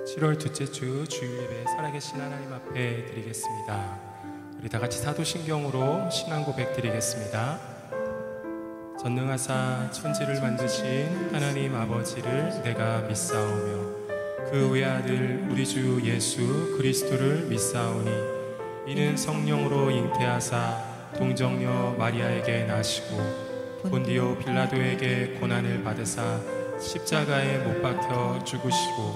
7월 둘째 주 주일 예배 살아계신 하나님 앞에 드리겠습니다. 우리 다 같이 사도신경으로 신앙 고백 드리겠습니다. 전능하사 천지를 만드신 하나님 아버지를 내가 믿사오며 그 외아들 우리 주 예수 그리스도를 믿사오니 이는 성령으로 잉태하사 동정녀 마리아에게 나시고 본디오 빌라도에게 고난을 받으사 십자가에 못 박혀 죽으시고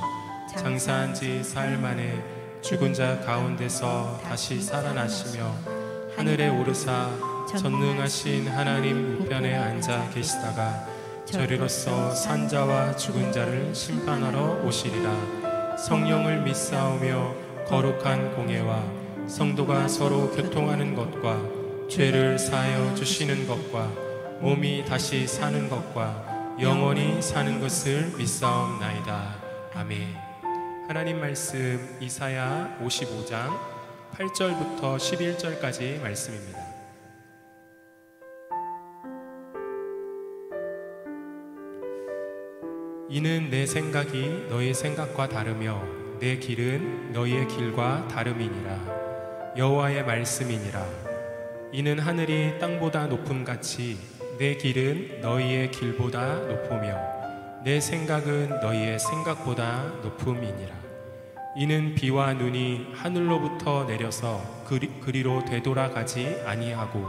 장사한 지 사흘 만에 죽은 자 가운데서 다시 살아나시며 하늘에 오르사 전능하신 하나님 우편에 앉아 계시다가 저리로서 산자와 죽은 자를 심판하러 오시리라. 성령을 믿사오며 거룩한 공예와 성도가 서로 교통하는 것과 죄를 사하여 주시는 것과 몸이 다시 사는 것과 영원히 사는 것을 믿사옵나이다. 아멘. 하나님 말씀 이사야 55장 8절부터 11절까지 말씀입니다. 이는 내 생각이 너의 생각과 다르며 내 길은 너희의 길과 다름이니라. 여호와의 말씀이니라. 이는 하늘이 땅보다 높음같이 내 길은 너희의 길보다 높으며 내 생각은 너희의 생각보다 높음이니라. 이는 비와 눈이 하늘로부터 내려서 그리로 되돌아가지 아니하고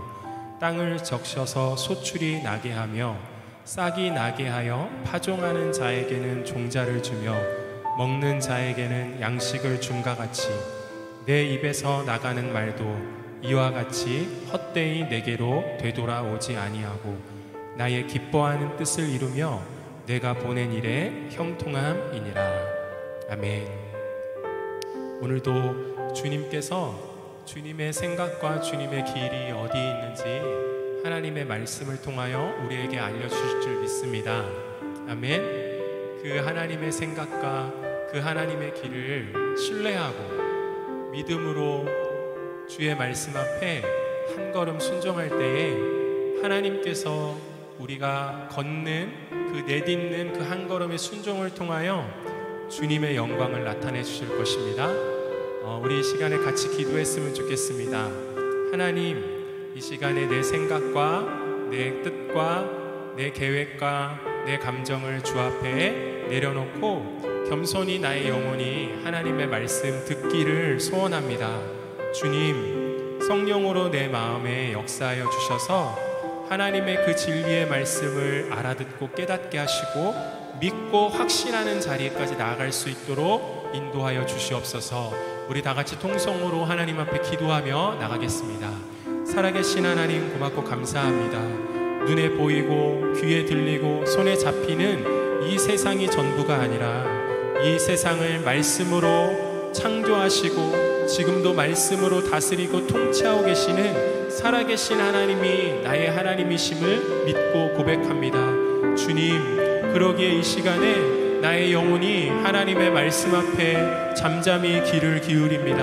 땅을 적셔서 소출이 나게 하며 싹이 나게 하여 파종하는 자에게는 종자를 주며 먹는 자에게는 양식을 줌과 같이 내 입에서 나가는 말도 이와 같이 헛되이 내게로 되돌아오지 아니하고 나의 기뻐하는 뜻을 이루며 내가 보낸 일에 형통함이니라. 아멘. 오늘도 주님께서 주님의 생각과 주님의 길이 어디에 있는지 하나님의 말씀을 통하여 우리에게 알려주실 줄 믿습니다. 아멘. 그 하나님의 생각과 그 하나님의 길을 신뢰하고 믿음으로 주의 말씀 앞에 한 걸음 순종할 때에 하나님께서 우리가 걷는 그 내딛는 그 한 걸음의 순종을 통하여 주님의 영광을 나타내 주실 것입니다. 우리 이 시간에 같이 기도했으면 좋겠습니다. 하나님, 이 시간에 내 생각과 내 뜻과 내 계획과 내 감정을 주 앞에 내려놓고 겸손히 나의 영혼이 하나님의 말씀 듣기를 소원합니다. 주님, 성령으로 내 마음에 역사하여 주셔서 하나님의 그 진리의 말씀을 알아듣고 깨닫게 하시고 믿고 확신하는 자리까지 나아갈 수 있도록 인도하여 주시옵소서. 우리 다 같이 통성으로 하나님 앞에 기도하며 나가겠습니다. 살아계신 하나님, 고맙고 감사합니다. 눈에 보이고 귀에 들리고 손에 잡히는 이 세상이 전부가 아니라 이 세상을 말씀으로 창조하시고 지금도 말씀으로 다스리고 통치하고 계시는 살아계신 하나님이 나의 하나님이심을 믿고 고백합니다. 주님, 그러기에 이 시간에 나의 영혼이 하나님의 말씀 앞에 잠잠히 귀를 기울입니다.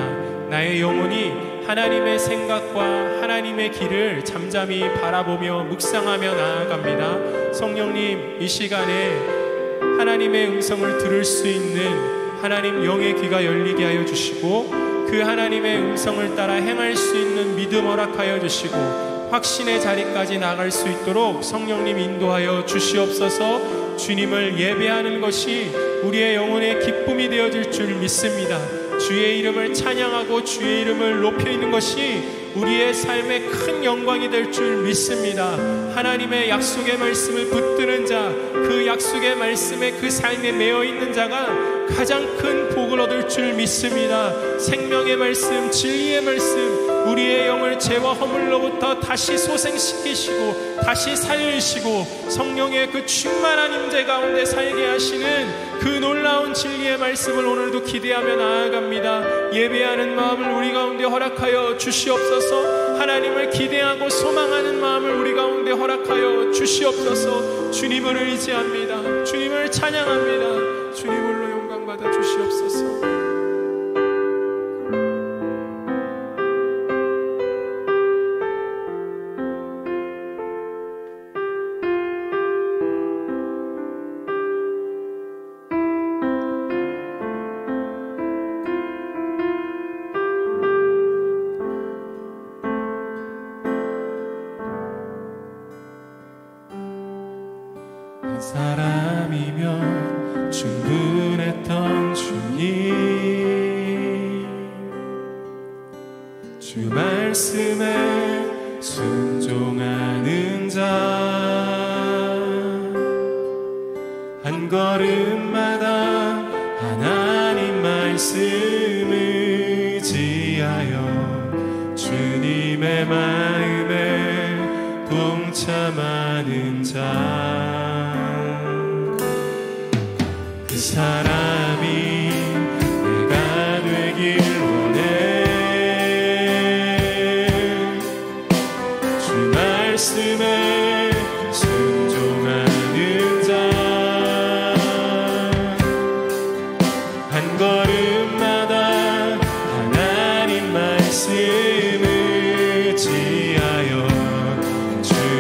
나의 영혼이 하나님의 생각과 하나님의 길을 잠잠히 바라보며 묵상하며 나아갑니다. 성령님, 이 시간에 하나님의 음성을 들을 수 있는 하나님 영의 귀가 열리게 하여 주시고 그 하나님의 음성을 따라 행할 수 있는 믿음 허락하여 주시고 확신의 자리까지 나갈 수 있도록 성령님 인도하여 주시옵소서. 주님을 예배하는 것이 우리의 영혼의 기쁨이 되어질 줄 믿습니다. 주의 이름을 찬양하고 주의 이름을 높이는 것이 우리의 삶의 큰 영광이 될 줄 믿습니다. 하나님의 약속의 말씀을 붙드는 자, 그 약속의 말씀에 그 삶에 매여 있는 자가 가장 큰 복을 얻을 줄 믿습니다. 생명의 말씀, 진리의 말씀, 우리의 영을 죄와 허물로부터 다시 소생시키시고 다시 살리시고 성령의 그 충만한 임재 가운데 살게 하시는 그 놀라운 진리의 말씀을 오늘도 기대하며 나아갑니다. 예배하는 마음을 우리 가운데 허락하여 주시옵소서. 하나님을 기대하고 소망하는 마음을 우리 가운데 허락하여 주시옵소서. 주님을 의지합니다. 주님을 찬양합니다. 주님을로 영광 받아 주시옵소서. 주님, 주 말씀에 순종하는 자, 한 걸음마다 하나님 말씀을 지하여 주님의 마음에 동참하는 자, 그 사람이 내가 되길 원해. 주 말씀에 순종하는 자, 한 걸음마다 하나님 말씀을 지하여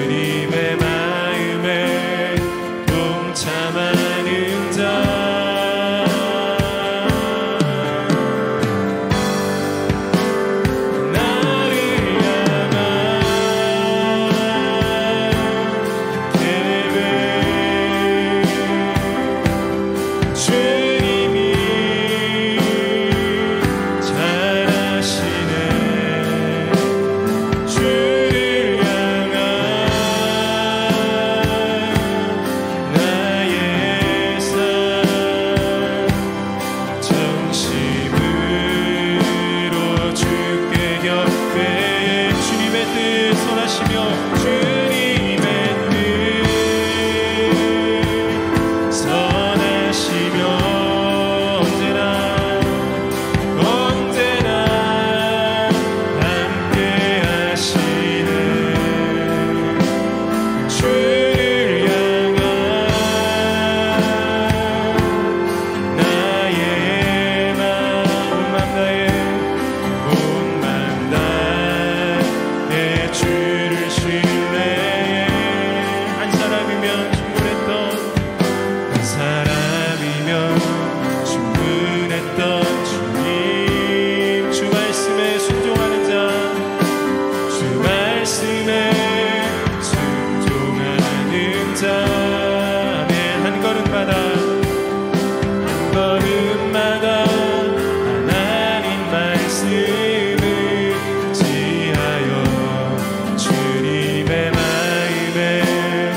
주님의 마음에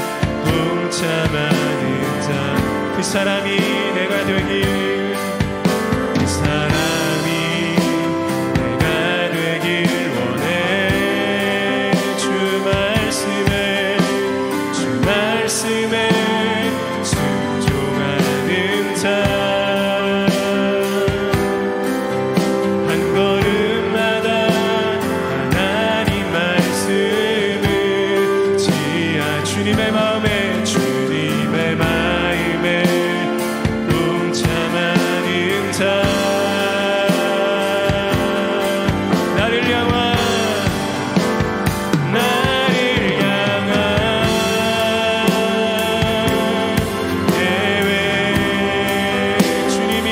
동참하는 자, 그 사람이 내가 되길, 그 사람이 내가 되길 원해. 주 말씀에 순종하는 자, 한 걸음마다 하나님 말씀을 지하 주님의 마음에 동참하는 자, 나를 향한 예외, 주님이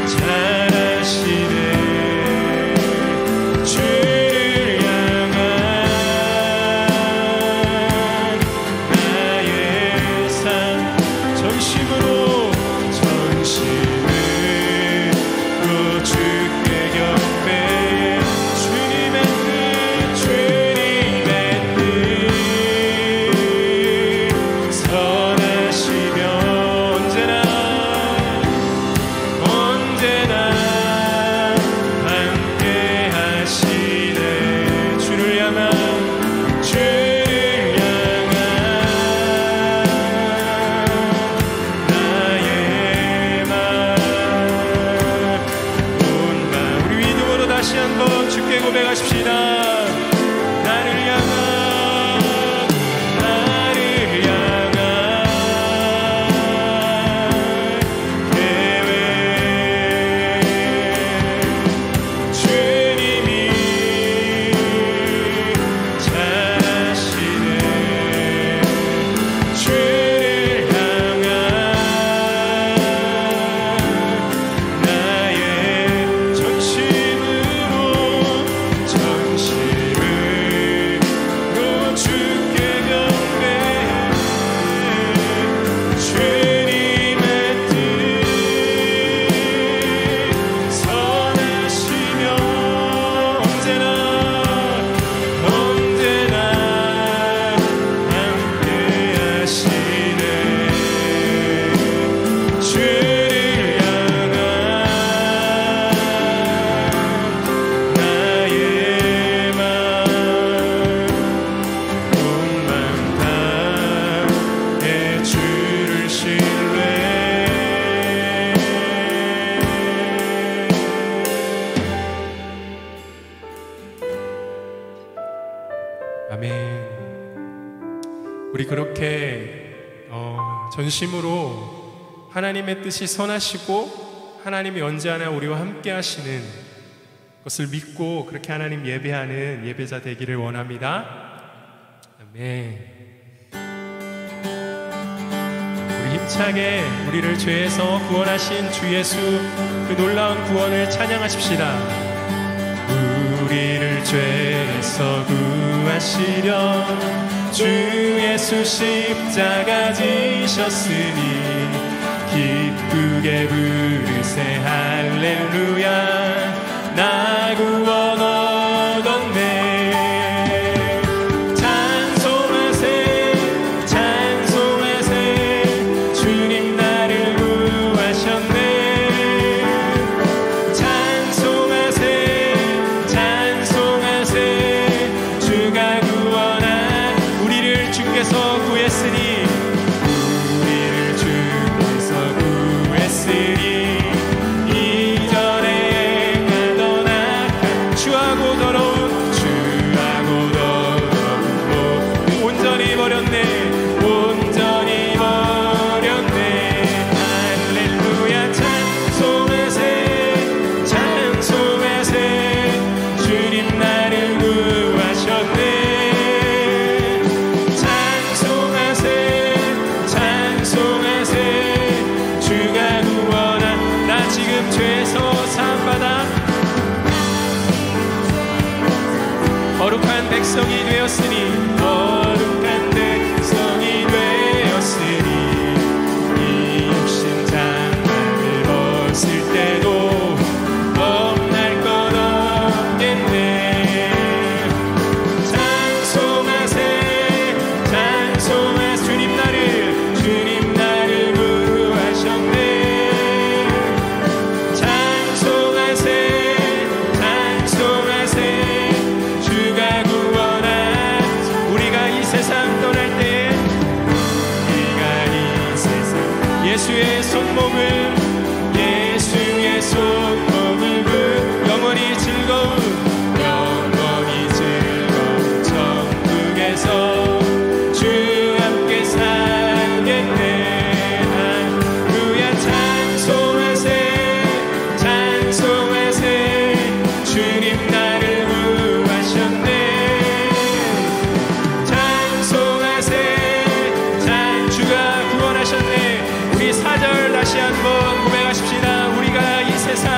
잘하시네. 주를 향한 전심으로 주께 경배해. 주님의 뜻 선하시며 언제나 함께 하시네. 주를 향한 나의 삶 그렇게 전심으로 하나님의 뜻이 선하시고 하나님이 언제나 우리와 함께 하시는 것을 믿고 그렇게 하나님 예배하는 예배자 되기를 원합니다. 아멘. 우리 힘차게 우리를 죄에서 구원하신 주 예수 그 놀라운 구원을 찬양하십시다. 우리를 죄에서 구하시려 주 예수 십자가 지셨으니 기쁘게 부르세 할렐루야 나 구원 얻었네. 찬송하세 찬송하세 주님 나를 구하셨네. 찬송하세 찬송하세 주가 구원한 우리를 주께서 구했으니 우리를 주께서 구했으니 거룩한 백성이 되었으니 거룩한 백성이 되었으니 이 육신 장막을 벗을 때도 겁날 것 없겠네. 찬송하세 찬송하세 주님 나를 구하셨네. 찬송하세 찬송하세 예수의 손목을 영원히 즐거운 천국에서 주 함께 살겠네. 할렐루야 찬송하세 찬송하세 주님 나를 구하셨네. 찬송하세 찬 주가 구원하셨네. 우리 4절 다시 한번 고백하십시다. 우리가 이 세상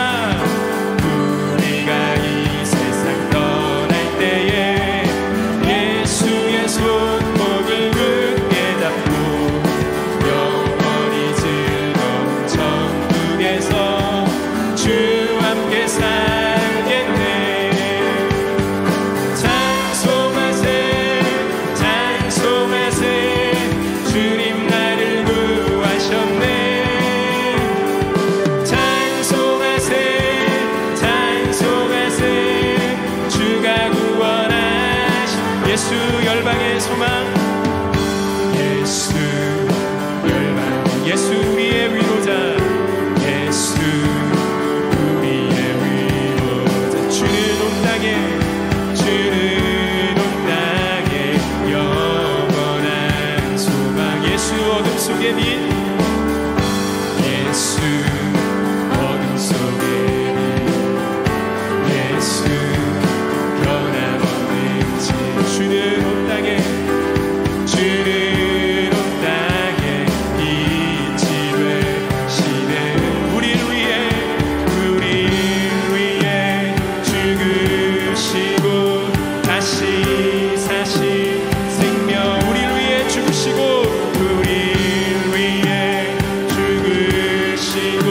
떠날 때에 예수의 손목을 굳게 잡고 영원히 즐거운 천국에서 주 함께 살겠네. 찬송하세 찬송하세 주님 나를 구하셨네. 찬송하세 찬송하세 주가 구원하신 예수 열방의 소망 예수 열방 예수 우리의 위로자 예수 우리의 위로자 주는 온 땅에 영원한 소망 예수 어둠 속의 빛 예수 어둠 속의 빛 예수 변함없는 지 주는 온 땅에 빛이 되시네. 우릴 위해 죽으시고 다시 사신 생명 우릴 위해 죽으시고 우릴 위해 죽으시고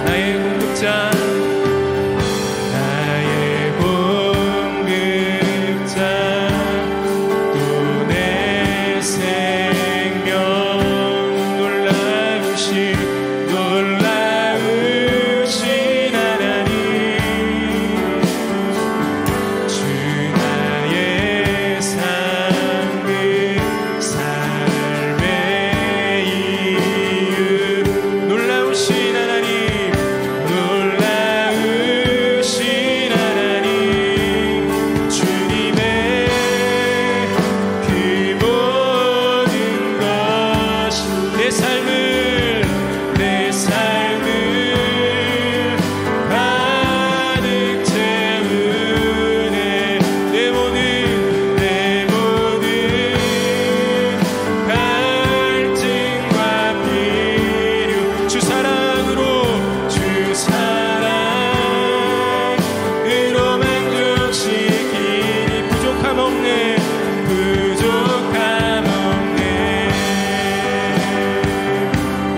나의 공급자, 나의 공급자, 또 내 생명 놀라우신 하나님, 주 나의 삶의 이유, 놀라우신 하나님, 주님의 그 모든 것, 내 삶을 가득 채우네. 내 모든 갈증과 비류, 주 사랑으로 만족시키니 부족함 없네.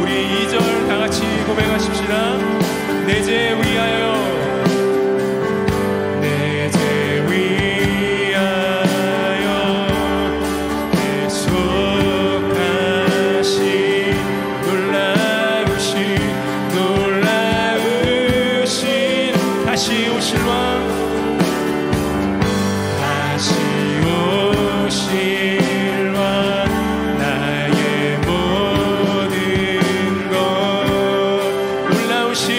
우리 2절 다 같이 고백하십시다. 내 죄 위하여, 내 죄 위하여 대속하신 놀라우신 다시 오실 왕, 나의 모든 것, 놀라우신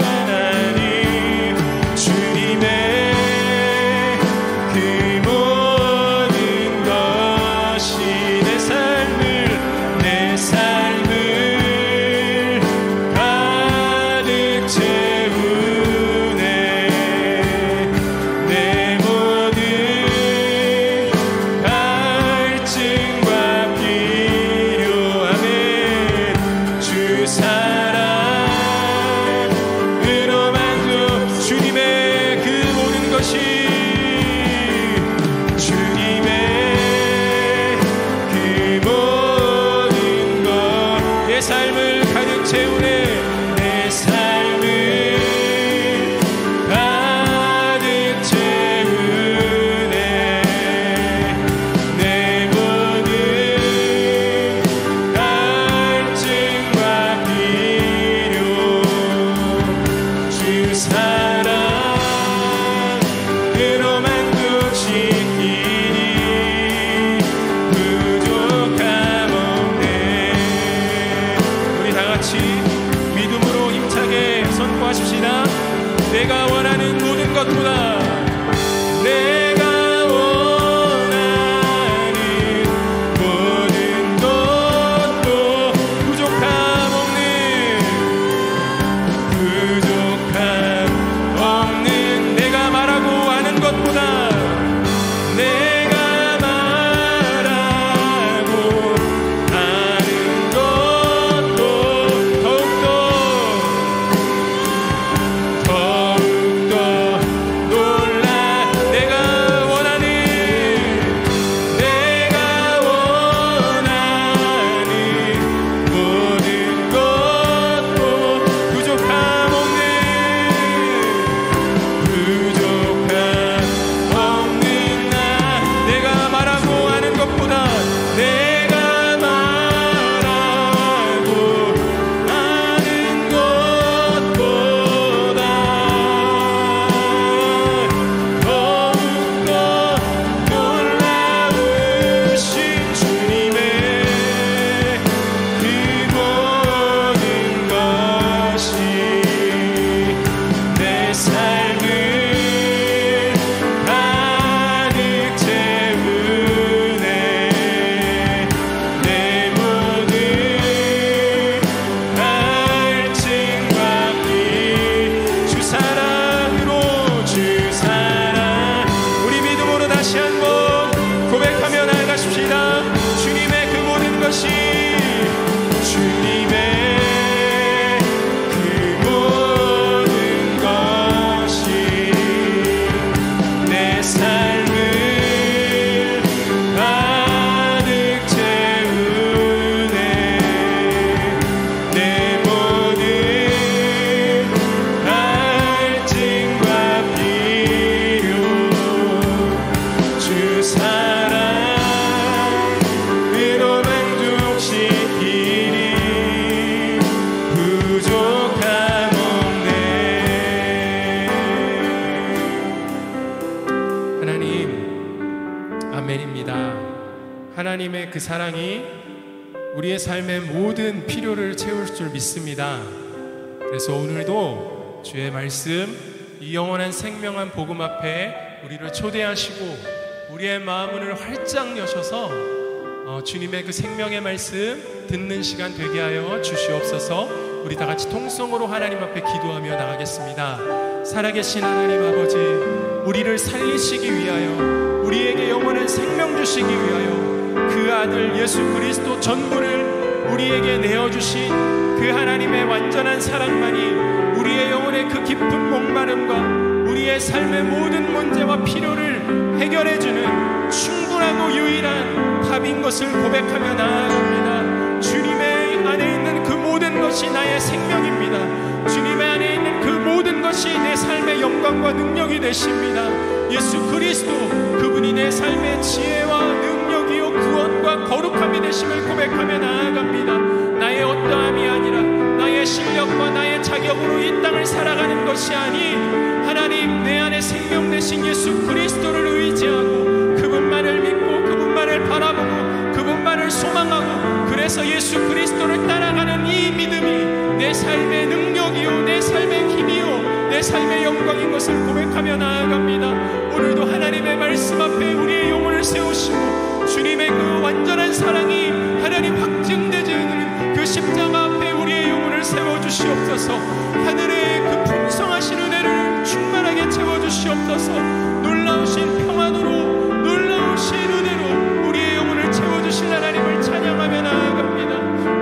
하나님, 주님의 그 모든 것이 내 삶을 가득 채우네. 내 모든 갈증과 필요함에 주 사랑으로 만족, 주님의 그 모든 것이, 주님의 그 모든 것, 내 삶을 가득 채우네. 내 삶을 가득 채우네. 내 모든 갈증과 필요, 주 사랑으로 만족시키니 부족함 없네. 우리 다 같이 믿음으로 힘차게 선포하십시다. 내가 원하는 모든 것보다, 내가 원하는 모든 것도 부족함 없는 내가 말하고 하는 것보다, 내가 말하고 하는 것도 더욱더 놀라. 내가 그 사랑이 우리의 삶의 모든 필요를 채울 줄 믿습니다. 그래서 오늘도 주의 말씀, 이 영원한 생명한 복음 앞에 우리를 초대하시고 우리의 마음문을 활짝 여셔서 주님의 그 생명의 말씀 듣는 시간 되게 하여 주시옵소서. 우리 다 같이 통성으로 하나님 앞에 기도하며 나가겠습니다. 살아계신 하나님 아버지, 우리를 살리시기 위하여, 우리에게 영원한 생명 주시기 위하여 그 아들 예수 그리스도 전부를 우리에게 내어주신 그 하나님의 완전한 사랑만이 우리의 영혼의 그 깊은 목마름과 우리의 삶의 모든 문제와 필요를 해결해주는 충분하고 유일한 답인 것을 고백하며 나아갑니다. 주님의 안에 있는 그 모든 것이 나의 생명입니다. 주님의 안에 있는 그 모든 것이 내 삶의 영광과 능력이 되십니다. 예수 그리스도, 그분이 내 삶의 지혜와 능력이요 구원과 거룩함이 되심을 고백하며 나아갑니다. 나의 어떠함이 아니라 나의 실력과 나의 자격으로 이 땅을 살아가는 것이 아닌 하나님 내 안에 생명 되신 예수 그리스도를 의지하고 그분만을 믿고 그분만을 바라보고 그분만을 소망하고, 그래서 예수 그리스도를 따라가는 이 믿음이 내 삶의 능력이요 내 삶의 힘이요 내 삶의 영광인 것을 고백하며 나아갑니다. 오늘도 하나님의 말씀 앞에 우리의 영혼을 세우시고 주님의 그 완전한 사랑이 하나님 확증되는 그 십자가 앞에 우리의 영혼을 세워주시옵소서. 하늘의 그 풍성하신 은혜를 충만하게 채워주시옵소서. 놀라우신 평안으로, 놀라우신 은혜로 우리의 영혼을 채워주실 하나님을 찬양하며 나아갑니다.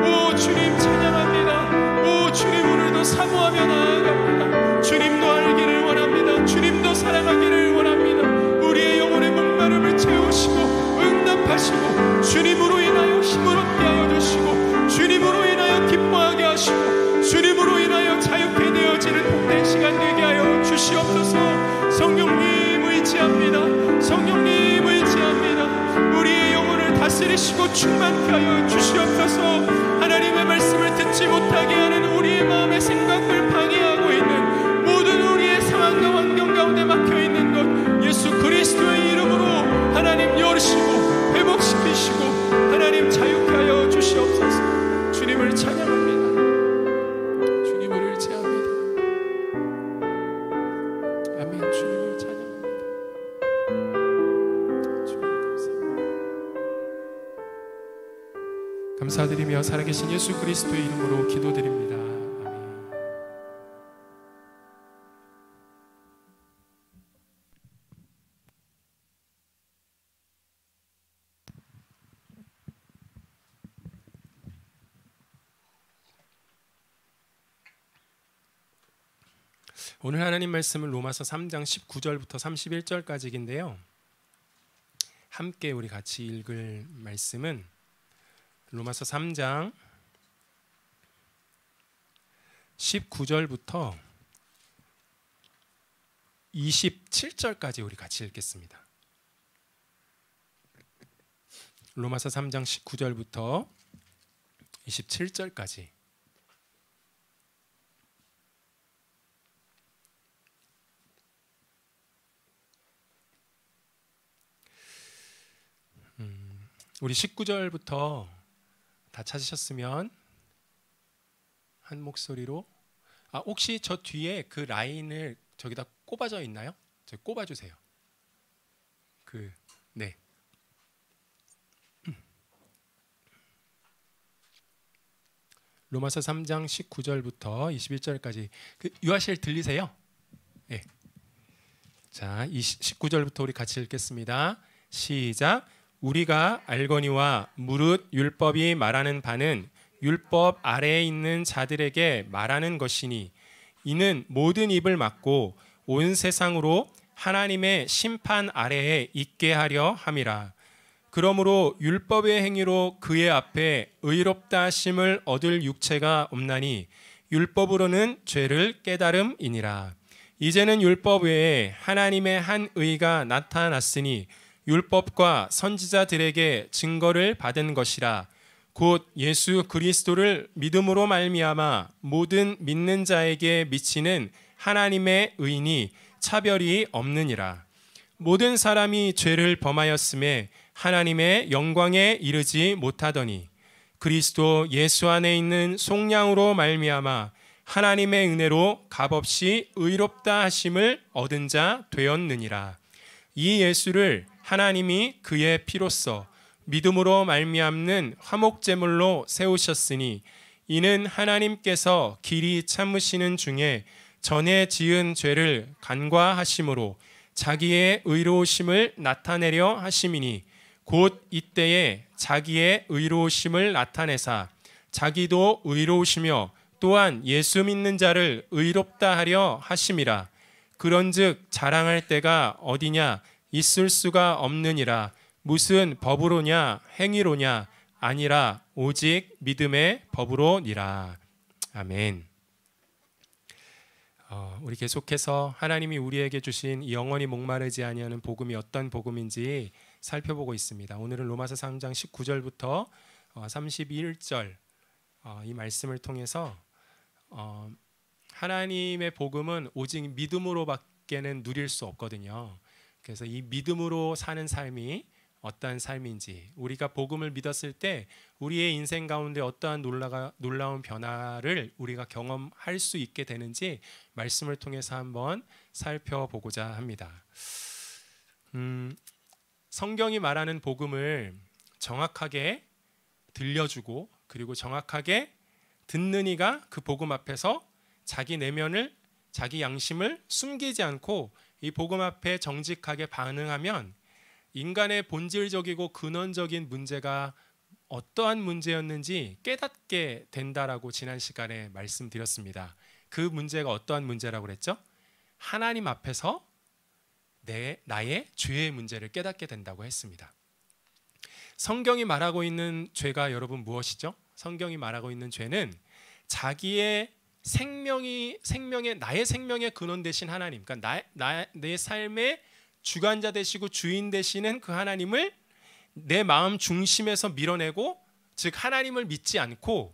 오 주님 찬양합니다. 오 주님 오늘도 사모하며 나아갑니다. 주님도 알기를 원합니다. 주님도 사랑하기를 원합니다. 우리의 영혼의 목마름을 채우시고 응답하시고 주님으로 인하여 힘을 얻게 하여 주시고 주님으로 인하여 기뻐하게 하시고 주님으로 인하여 자유케 되어지는 복된 시간 되게 하여 주시옵소서. 성령님 의지합니다. 성령님 의지합니다. 우리의 영혼을 다스리시고 충만케 하여 주시옵소서. 하나님의 말씀을 듣지 못하게 하는 우리의 마음의 생각을 방해하고 있는 모든 우리의 상황과 환경 가운데 막혀있는 것 예수 그리스도의 이름으로 하나님 열으시고 회복시키시고 하나님 자유케 하여 주시옵소서. 주님을 찬양합니다. 주님을 의지합니다. 아멘. 주님을 찬양합니다. 주님 감사합니다. 감사드리며 살아계신 예수 그리스도의 이름으로 기도드립니다. 오늘 하나님 말씀은 로마서 3장 19절부터 31절까지인데요. 함께 우리 같이 읽을 말씀은 로마서 3장 19절부터 27절까지 우리 같이 읽겠습니다. 로마서 3장 19절부터 27절까지. 우리 19절부터 다 찾으셨으면 한 목소리로, 혹시 저 뒤에 그 라인을 저기다 꼽아져 있나요? 저 꼽아주세요. 네. 로마서 3장 19절부터 21절까지. 유아실 들리세요? 네. 자, 19절부터 우리 같이 읽겠습니다. 시작. 우리가 알거니와 무릇 율법이 말하는 바는 율법 아래에 있는 자들에게 말하는 것이니 이는 모든 입을 막고 온 세상으로 하나님의 심판 아래에 있게 하려 함이라. 그러므로 율법의 행위로 그의 앞에 의롭다 하심을 얻을 육체가 없나니 율법으로는 죄를 깨달음이니라. 이제는 율법 외에 하나님의 한 의가 나타났으니 율법과 선지자들에게 증거를 받은 것이라. 곧 예수 그리스도를 믿음으로 말미암아 모든 믿는 자에게 미치는 하나님의 의니 차별이 없느니라. 모든 사람이 죄를 범하였음에 하나님의 영광에 이르지 못하더니 그리스도 예수 안에 있는 속량으로 말미암아 하나님의 은혜로 값없이 의롭다 하심을 얻은 자 되었느니라. 이 예수를 하나님이 그의 피로써 믿음으로 말미암는 화목제물로 세우셨으니 이는 하나님께서 길이 참으시는 중에 전에 지은 죄를 간과하심으로 자기의 의로우심을 나타내려 하심이니 곧 이때에 자기의 의로우심을 나타내사 자기도 의로우시며 또한 예수 믿는 자를 의롭다 하려 하심이라. 그런즉 자랑할 때가 어디냐 있을 수가 없느니라. 무슨 법으로냐 행위로냐 아니라 오직 믿음의 법으로니라. 아멘. 우리 계속해서 하나님이 우리에게 주신 이 영원히 목마르지 아니하는 복음이 어떤 복음인지 살펴보고 있습니다. 오늘은 로마서 3장 19절부터 31절 이 말씀을 통해서 하나님의 복음은 오직 믿음으로밖에는 누릴 수 없거든요. 그래서 이 믿음으로 사는 삶이 어떠한 삶인지, 우리가 복음을 믿었을 때 우리의 인생 가운데 어떠한 놀라운 변화를 우리가 경험할 수 있게 되는지 말씀을 통해서 한번 살펴보고자 합니다. 성경이 말하는 복음을 정확하게 들려주고 그리고 정확하게 듣는 이가 그 복음 앞에서 자기 내면을, 자기 양심을 숨기지 않고 이 복음 앞에 정직하게 반응하면 인간의 본질적이고 근원적인 문제가 어떠한 문제였는지 깨닫게 된다라고 지난 시간에 말씀드렸습니다. 그 문제가 어떠한 문제라고 그랬죠? 하나님 앞에서 나의 죄의 문제를 깨닫게 된다고 했습니다. 성경이 말하고 있는 죄가 여러분 무엇이죠? 성경이 말하고 있는 죄는 자기의 나의 생명의 근원 되신 하나님, 그러니까 내 삶의 주관자 되시고 주인 되시는 그 하나님을 내 마음 중심에서 밀어내고, 즉 하나님을 믿지 않고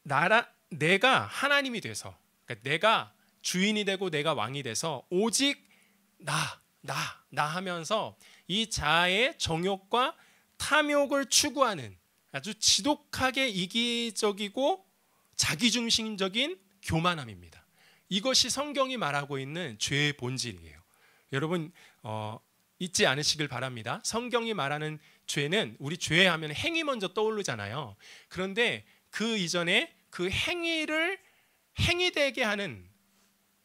내가 하나님이 돼서, 그러니까 내가 주인이 되고 내가 왕이 돼서 오직 나 하면서 이 자아의 정욕과 탐욕을 추구하는 아주 지독하게 이기적이고 자기중심적인 교만함입니다. 이것이 성경이 말하고 있는 죄의 본질이에요. 여러분 잊지 않으시길 바랍니다. 성경이 말하는 죄는, 우리 죄하면 행위 먼저 떠오르잖아요. 그런데 그 이전에 그 행위를 행위되게 하는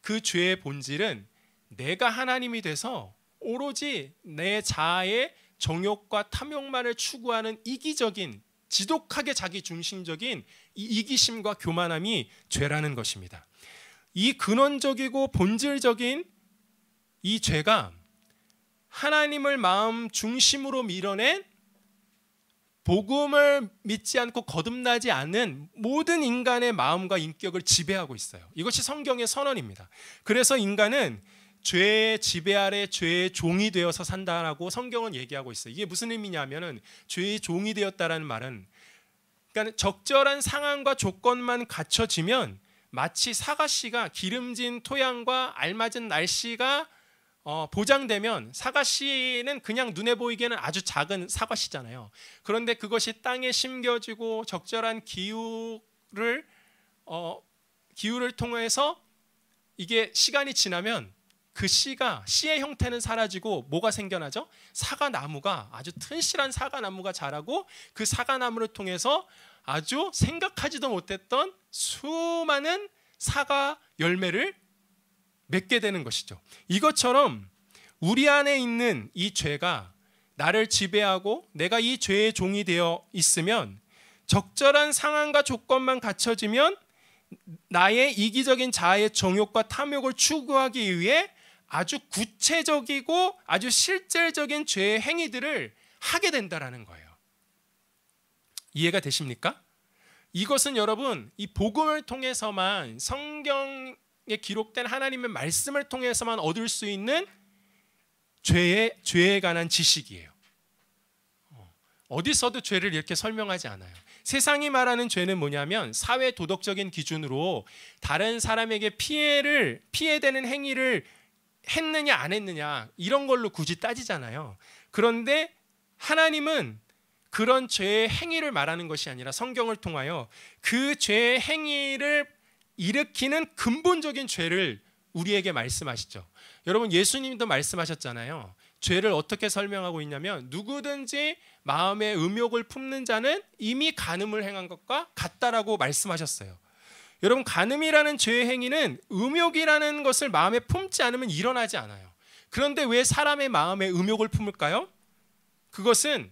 그 죄의 본질은 내가 하나님이 돼서 오로지 내 자아의 정욕과 탐욕만을 추구하는 이기적인, 지독하게 자기중심적인 이 이기심과 교만함이 죄라는 것입니다. 이 근원적이고 본질적인 이 죄가 하나님을 마음 중심으로 밀어낸, 복음을 믿지 않고 거듭나지 않는 모든 인간의 마음과 인격을 지배하고 있어요. 이것이 성경의 선언입니다. 그래서 인간은 죄의 지배 아래 죄의 종이 되어서 산다라고 성경은 얘기하고 있어요. 이게 무슨 의미냐면은, 죄의 종이 되었다라는 말은, 그러니까 적절한 상황과 조건만 갖춰지면 마치 사과씨가 기름진 토양과 알맞은 날씨가 보장되면, 사과씨는 그냥 눈에 보이기에는 아주 작은 사과씨잖아요. 그런데 그것이 땅에 심겨지고 적절한 기후를 통해서 이게 시간이 지나면 그 씨의 형태는 사라지고 뭐가 생겨나죠? 사과나무가, 아주 튼실한 사과나무가 자라고 그 사과나무를 통해서 아주 생각하지도 못했던 수많은 사과 열매를 맺게 되는 것이죠. 이것처럼 우리 안에 있는 이 죄가 나를 지배하고 내가 이 죄의 종이 되어 있으면, 적절한 상황과 조건만 갖춰지면 나의 이기적인 자아의 정욕과 탐욕을 추구하기 위해 아주 구체적이고 아주 실질적인 죄의 행위들을 하게 된다라는 거예요. 이해가 되십니까? 이것은 여러분, 이 복음을 통해서만, 성경에 기록된 하나님의 말씀을 통해서만 얻을 수 있는 죄에 관한 지식이에요. 어디서도 죄를 이렇게 설명하지 않아요. 세상이 말하는 죄는 뭐냐면, 사회 도덕적인 기준으로 다른 사람에게 피해되는 행위를 했느냐 안 했느냐 이런 걸로 굳이 따지잖아요. 그런데 하나님은 그런 죄의 행위를 말하는 것이 아니라 성경을 통하여 그 죄의 행위를 일으키는 근본적인 죄를 우리에게 말씀하시죠. 여러분, 예수님도 말씀하셨잖아요. 죄를 어떻게 설명하고 있냐면 누구든지 마음에 음욕을 품는 자는 이미 간음을 행한 것과 같다라고 말씀하셨어요. 여러분, 간음이라는 죄의 행위는 음욕이라는 것을 마음에 품지 않으면 일어나지 않아요. 그런데 왜 사람의 마음에 음욕을 품을까요? 그것은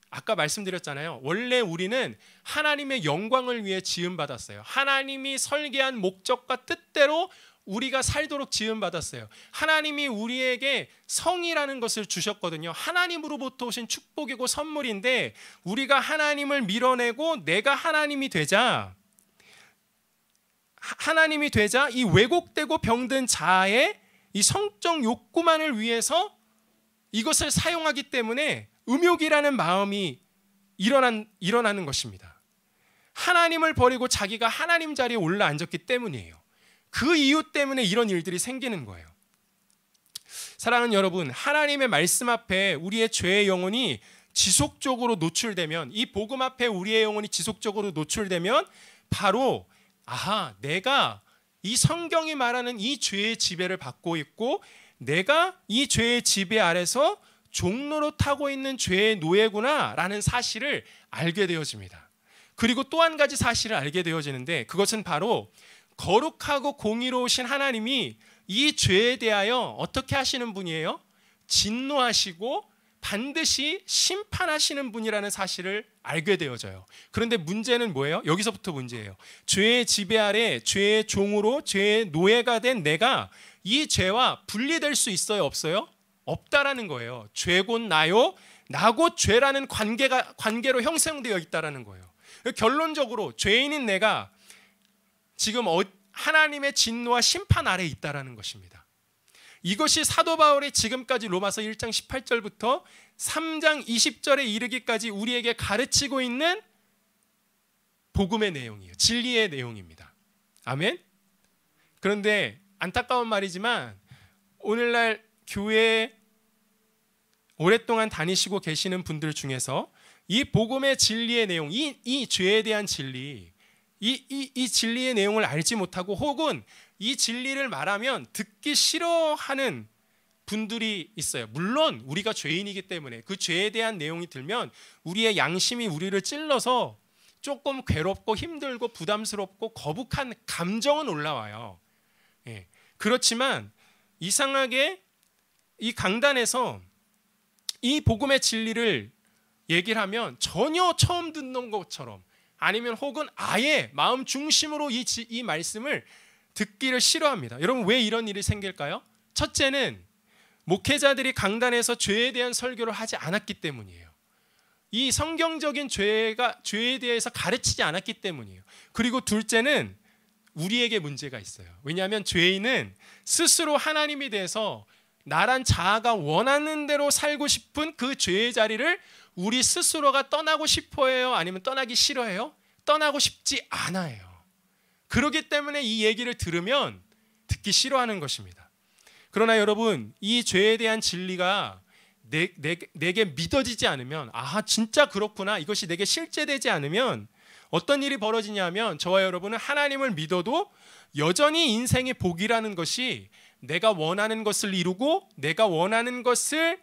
아까 말씀드렸잖아요. 원래 우리는 하나님의 영광을 위해 지음받았어요. 하나님이 설계한 목적과 뜻대로 우리가 살도록 지음받았어요. 하나님이 우리에게 성이라는 것을 주셨거든요. 하나님으로부터 오신 축복이고 선물인데 우리가 하나님을 밀어내고 내가 하나님이 되자 이 왜곡되고 병든 자아의 이 성적 욕구만을 위해서 이것을 사용하기 때문에 음욕이라는 마음이 일어나는 것입니다. 하나님을 버리고 자기가 하나님 자리에 올라앉았기 때문이에요. 그 이유 때문에 이런 일들이 생기는 거예요. 사랑하는 여러분, 하나님의 말씀 앞에 우리의 죄의 영혼이 지속적으로 노출되면, 이 복음 앞에 우리의 영혼이 지속적으로 노출되면 바로 내가 이 성경이 말하는 이 죄의 지배를 받고 있고 내가 이 죄의 지배 아래서 종로로 타고 있는 죄의 노예구나 라는 사실을 알게 되어집니다. 그리고 또 한 가지 사실을 알게 되어지는데 그것은 바로 거룩하고 공의로우신 하나님이 이 죄에 대하여 어떻게 하시는 분이에요? 진노하시고 반드시 심판하시는 분이라는 사실을 알게 되어져요. 그런데 문제는 뭐예요? 여기서부터 문제예요. 죄의 지배 아래 죄의 종으로 죄의 노예가 된 내가 이 죄와 분리될 수 있어요? 없어요? 없다라는 거예요. 죄 곧 나요. 나 곧 죄라는 관계로 형성되어 있다라는 거예요. 결론적으로 죄인인 내가 지금 하나님의 진노와 심판 아래에 있다라는 것입니다. 이것이 사도 바울이 지금까지 로마서 1장 18절부터 3장 20절에 이르기까지 우리에게 가르치고 있는 복음의 내용이에요. 진리의 내용입니다. 아멘? 그런데 안타까운 말이지만 오늘날 교회에 오랫동안 다니시고 계시는 분들 중에서 이 복음의 진리의 내용, 이 죄에 대한 진리, 이 진리의 내용을 알지 못하고 혹은 이 진리를 말하면 듣기 싫어하는 분들이 있어요. 물론 우리가 죄인이기 때문에 그 죄에 대한 내용이 들면 우리의 양심이 우리를 찔러서 조금 괴롭고 힘들고 부담스럽고 거북한 감정은 올라와요. 그렇지만 이상하게 이 강단에서 이 복음의 진리를 얘기를 하면 전혀 처음 듣는 것처럼 아니면 혹은 아예 마음 중심으로 이 말씀을 듣기를 싫어합니다. 여러분, 왜 이런 일이 생길까요? 첫째는 목회자들이 강단에서 죄에 대한 설교를 하지 않았기 때문이에요. 이 성경적인 죄에 대해서 가르치지 않았기 때문이에요. 그리고 둘째는 우리에게 문제가 있어요. 왜냐하면 죄인은 스스로 하나님이 돼서 나란 자아가 원하는 대로 살고 싶은 그 죄의 자리를 우리 스스로가 떠나고 싶어해요? 아니면 떠나기 싫어해요? 떠나고 싶지 않아요. 그렇기 때문에 이 얘기를 들으면 듣기 싫어하는 것입니다. 그러나 여러분, 이 죄에 대한 진리가 내게 믿어지지 않으면 진짜 그렇구나, 이것이 내게 실제되지 않으면 어떤 일이 벌어지냐면 저와 여러분은 하나님을 믿어도 여전히 인생의 복이라는 것이 내가 원하는 것을 이루고 내가 원하는 것을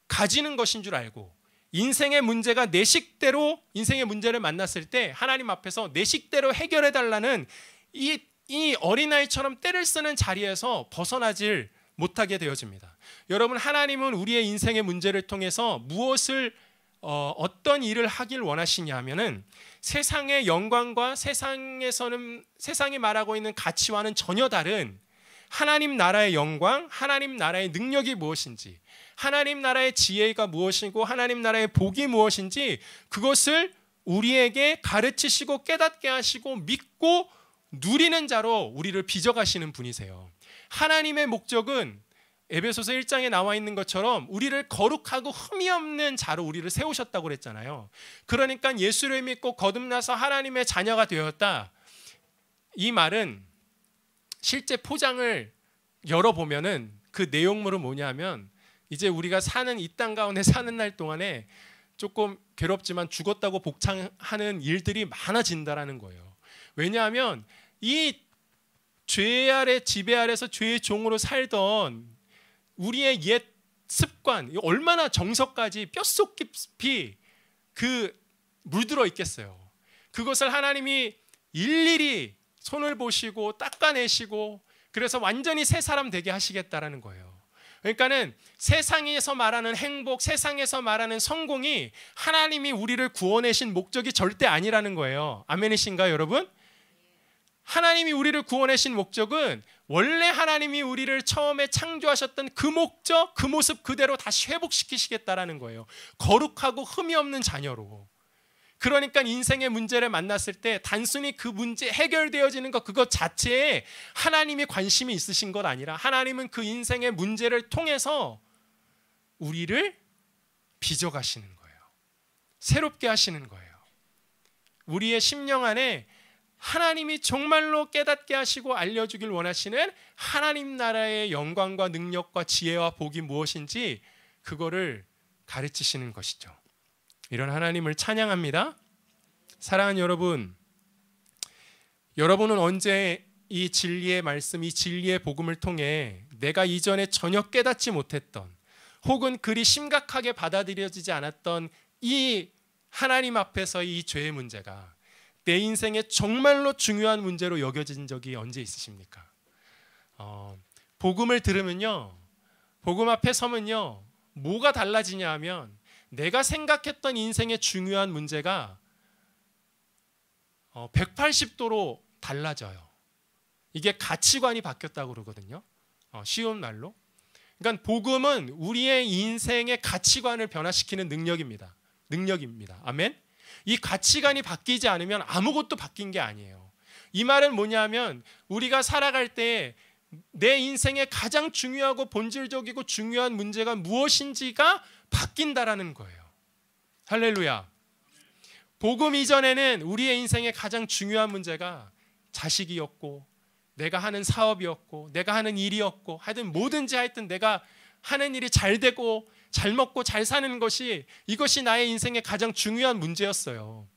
가지는 것인 줄 알고 인생의 문제가 내 식대로 인생의 문제를 만났을 때 하나님 앞에서 내 식대로 해결해달라는 이 어린아이처럼 떼를 쓰는 자리에서 벗어나질 못하게 되어집니다. 여러분, 하나님은 우리의 인생의 문제를 통해서 무엇을 어떤 일을 하길 원하시냐 하면은 세상의 영광과 세상이 말하고 있는 가치와는 전혀 다른 하나님 나라의 영광, 하나님 나라의 능력이 무엇인지, 하나님 나라의 지혜가 무엇이고 하나님 나라의 복이 무엇인지 그것을 우리에게 가르치시고 깨닫게 하시고 믿고 누리는 자로 우리를 빚어가시는 분이세요. 하나님의 목적은 에베소서 1장에 나와 있는 것처럼 우리를 거룩하고 흠이 없는 자로 우리를 세우셨다고 그랬잖아요. 그러니까 예수를 믿고 거듭나서 하나님의 자녀가 되었다. 이 말은 실제 포장을 열어보면은 그 내용물은 뭐냐면 이제 우리가 사는 이 땅 가운데 사는 날 동안에 조금 괴롭지만 죽었다고 복창하는 일들이 많아진다라는 거예요. 왜냐하면 이 죄 아래 지배 아래서 죄의 종으로 살던 우리의 옛 습관, 얼마나 정서까지 뼛속 깊이 물들어 있겠어요. 그것을 하나님이 일일이 손을 보시고 닦아내시고 그래서 완전히 새 사람 되게 하시겠다라는 거예요. 그러니까는 세상에서 말하는 행복, 세상에서 말하는 성공이 하나님이 우리를 구원하신 목적이 절대 아니라는 거예요. 아멘이신가요, 여러분? 하나님이 우리를 구원하신 목적은 원래 하나님이 우리를 처음에 창조하셨던 그 목적, 그 모습 그대로 다시 회복시키시겠다라는 거예요. 거룩하고 흠이 없는 자녀로. 그러니까 인생의 문제를 만났을 때 단순히 그 문제 해결되어지는 것 그것 자체에 하나님이 관심이 있으신 것 아니라 하나님은 그 인생의 문제를 통해서 우리를 빚어가시는 거예요. 새롭게 하시는 거예요. 우리의 심령 안에 하나님이 정말로 깨닫게 하시고 알려주길 원하시는 하나님 나라의 영광과 능력과 지혜와 복이 무엇인지 그거를 가르치시는 것이죠. 이런 하나님을 찬양합니다. 사랑하는 여러분, 여러분은 언제 이 진리의 말씀, 이 진리의 복음을 통해 내가 이전에 전혀 깨닫지 못했던 혹은 그리 심각하게 받아들여지지 않았던 이 하나님 앞에서의 이 죄의 문제가 내 인생에 정말로 중요한 문제로 여겨진 적이 언제 있으십니까? 복음을 들으면요, 복음 앞에 서면요, 뭐가 달라지냐 하면 내가 생각했던 인생의 중요한 문제가 180도로 달라져요. 이게 가치관이 바뀌었다고 그러거든요. 쉬운 말로. 그러니까 복음은 우리의 인생의 가치관을 변화시키는 능력입니다. 아멘. 이 가치관이 바뀌지 않으면 아무것도 바뀐 게 아니에요. 이 말은 뭐냐면 우리가 살아갈 때 내 인생의 가장 중요하고 본질적이고 중요한 문제가 무엇인지가 바뀐다라는 거예요. 할렐루야. 복음 이전에는 우리의 인생의 가장 중요한 문제가 자식이었고 내가 하는 사업이었고 내가 하는 일이었고 하여튼 뭐든지 하여튼 내가 하는 일이 잘 되고 잘 먹고 잘 사는 것이 이것이 나의 인생의 가장 중요한 문제였어요.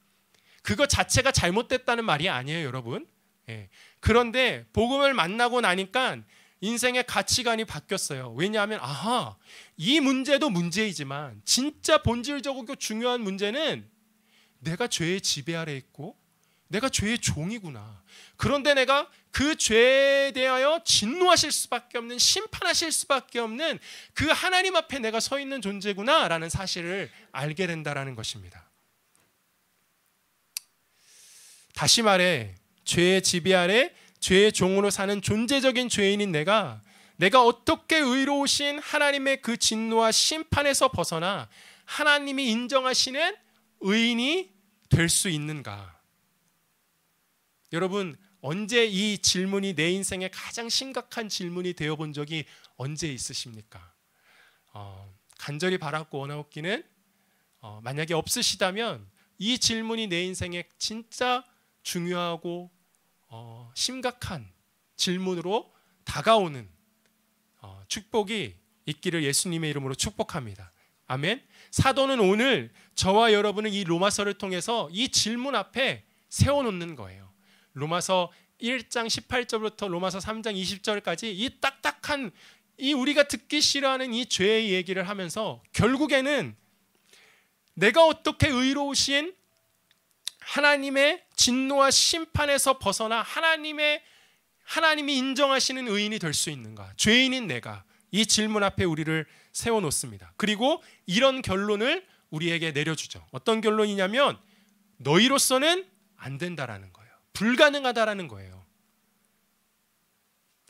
그것 자체가 잘못됐다는 말이 아니에요, 여러분. 예. 그런데 복음을 만나고 나니까 인생의 가치관이 바뀌었어요. 왜냐하면 이 문제도 문제이지만 진짜 본질적이고 중요한 문제는 내가 죄의 지배 아래 있고 내가 죄의 종이구나. 그런데 내가 그 죄에 대하여 진노하실 수밖에 없는, 심판하실 수밖에 없는 그 하나님 앞에 내가 서 있는 존재구나 라는 사실을 알게 된다는 것입니다. 다시 말해 죄의 지배 아래 죄의 종으로 사는 존재적인 죄인인 내가 어떻게 의로우신 하나님의 그 진노와 심판에서 벗어나 하나님이 인정하시는 의인이 될 수 있는가? 여러분, 언제 이 질문이 내 인생의 가장 심각한 질문이 되어본 적이 언제 있으십니까? 간절히 바라고 원하옵기는 만약에 없으시다면 이 질문이 내 인생에 진짜 중요하고 심각한 질문으로 다가오는 축복이 있기를 예수님의 이름으로 축복합니다. 아멘. 사도는 오늘 저와 여러분을 이 로마서를 통해서 이 질문 앞에 세워놓는 거예요. 로마서 1장 18절부터 로마서 3장 20절까지 이 딱딱한 이 우리가 듣기 싫어하는 이 죄의 얘기를 하면서 결국에는 내가 어떻게 의로우신 하나님의 진노와 심판에서 벗어나 하나님이 인정하시는 의인이 될 수 있는가? 죄인인 내가 이 질문 앞에 우리를 세워놓습니다. 그리고 이런 결론을 우리에게 내려주죠. 어떤 결론이냐면 너희로서는 안 된다라는 거예요. 불가능하다라는 거예요.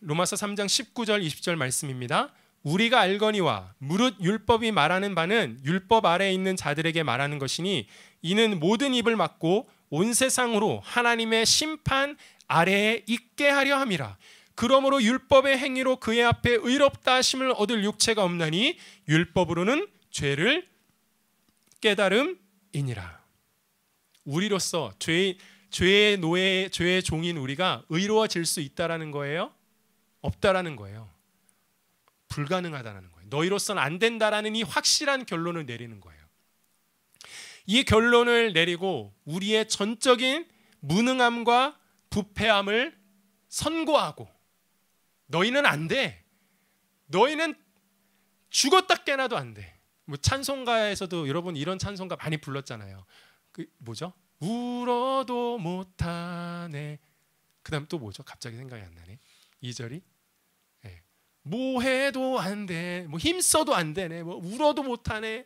로마서 3장 19절 20절 말씀입니다. 우리가 알거니와 무릇 율법이 말하는 바는 율법 아래에 있는 자들에게 말하는 것이니 이는 모든 입을 막고 온 세상으로 하나님의 심판 아래에 있게 하려 함이라. 그러므로 율법의 행위로 그의 앞에 의롭다 하심을 얻을 육체가 없나니 율법으로는 죄를 깨달음이니라. 우리로서 죄의 노예, 죄의 종인 우리가 의로워질 수 있다라는 거예요? 없다라는 거예요. 불가능하다는 거예요. 너희로서는 안 된다라는 이 확실한 결론을 내리는 거예요. 이 결론을 내리고 우리의 전적인 무능함과 부패함을 선고하고 너희는 안 돼. 너희는 죽었다 깨나도 안 돼. 뭐 찬송가에서도 여러분 이런 찬송가 많이 불렀잖아요. 그 뭐죠? 울어도 못하네. 그다음 또 뭐죠? 갑자기 생각이 안 나네. 2절이 네. 뭐 해도 안 돼. 뭐 힘써도 안 되네. 뭐 울어도 못하네.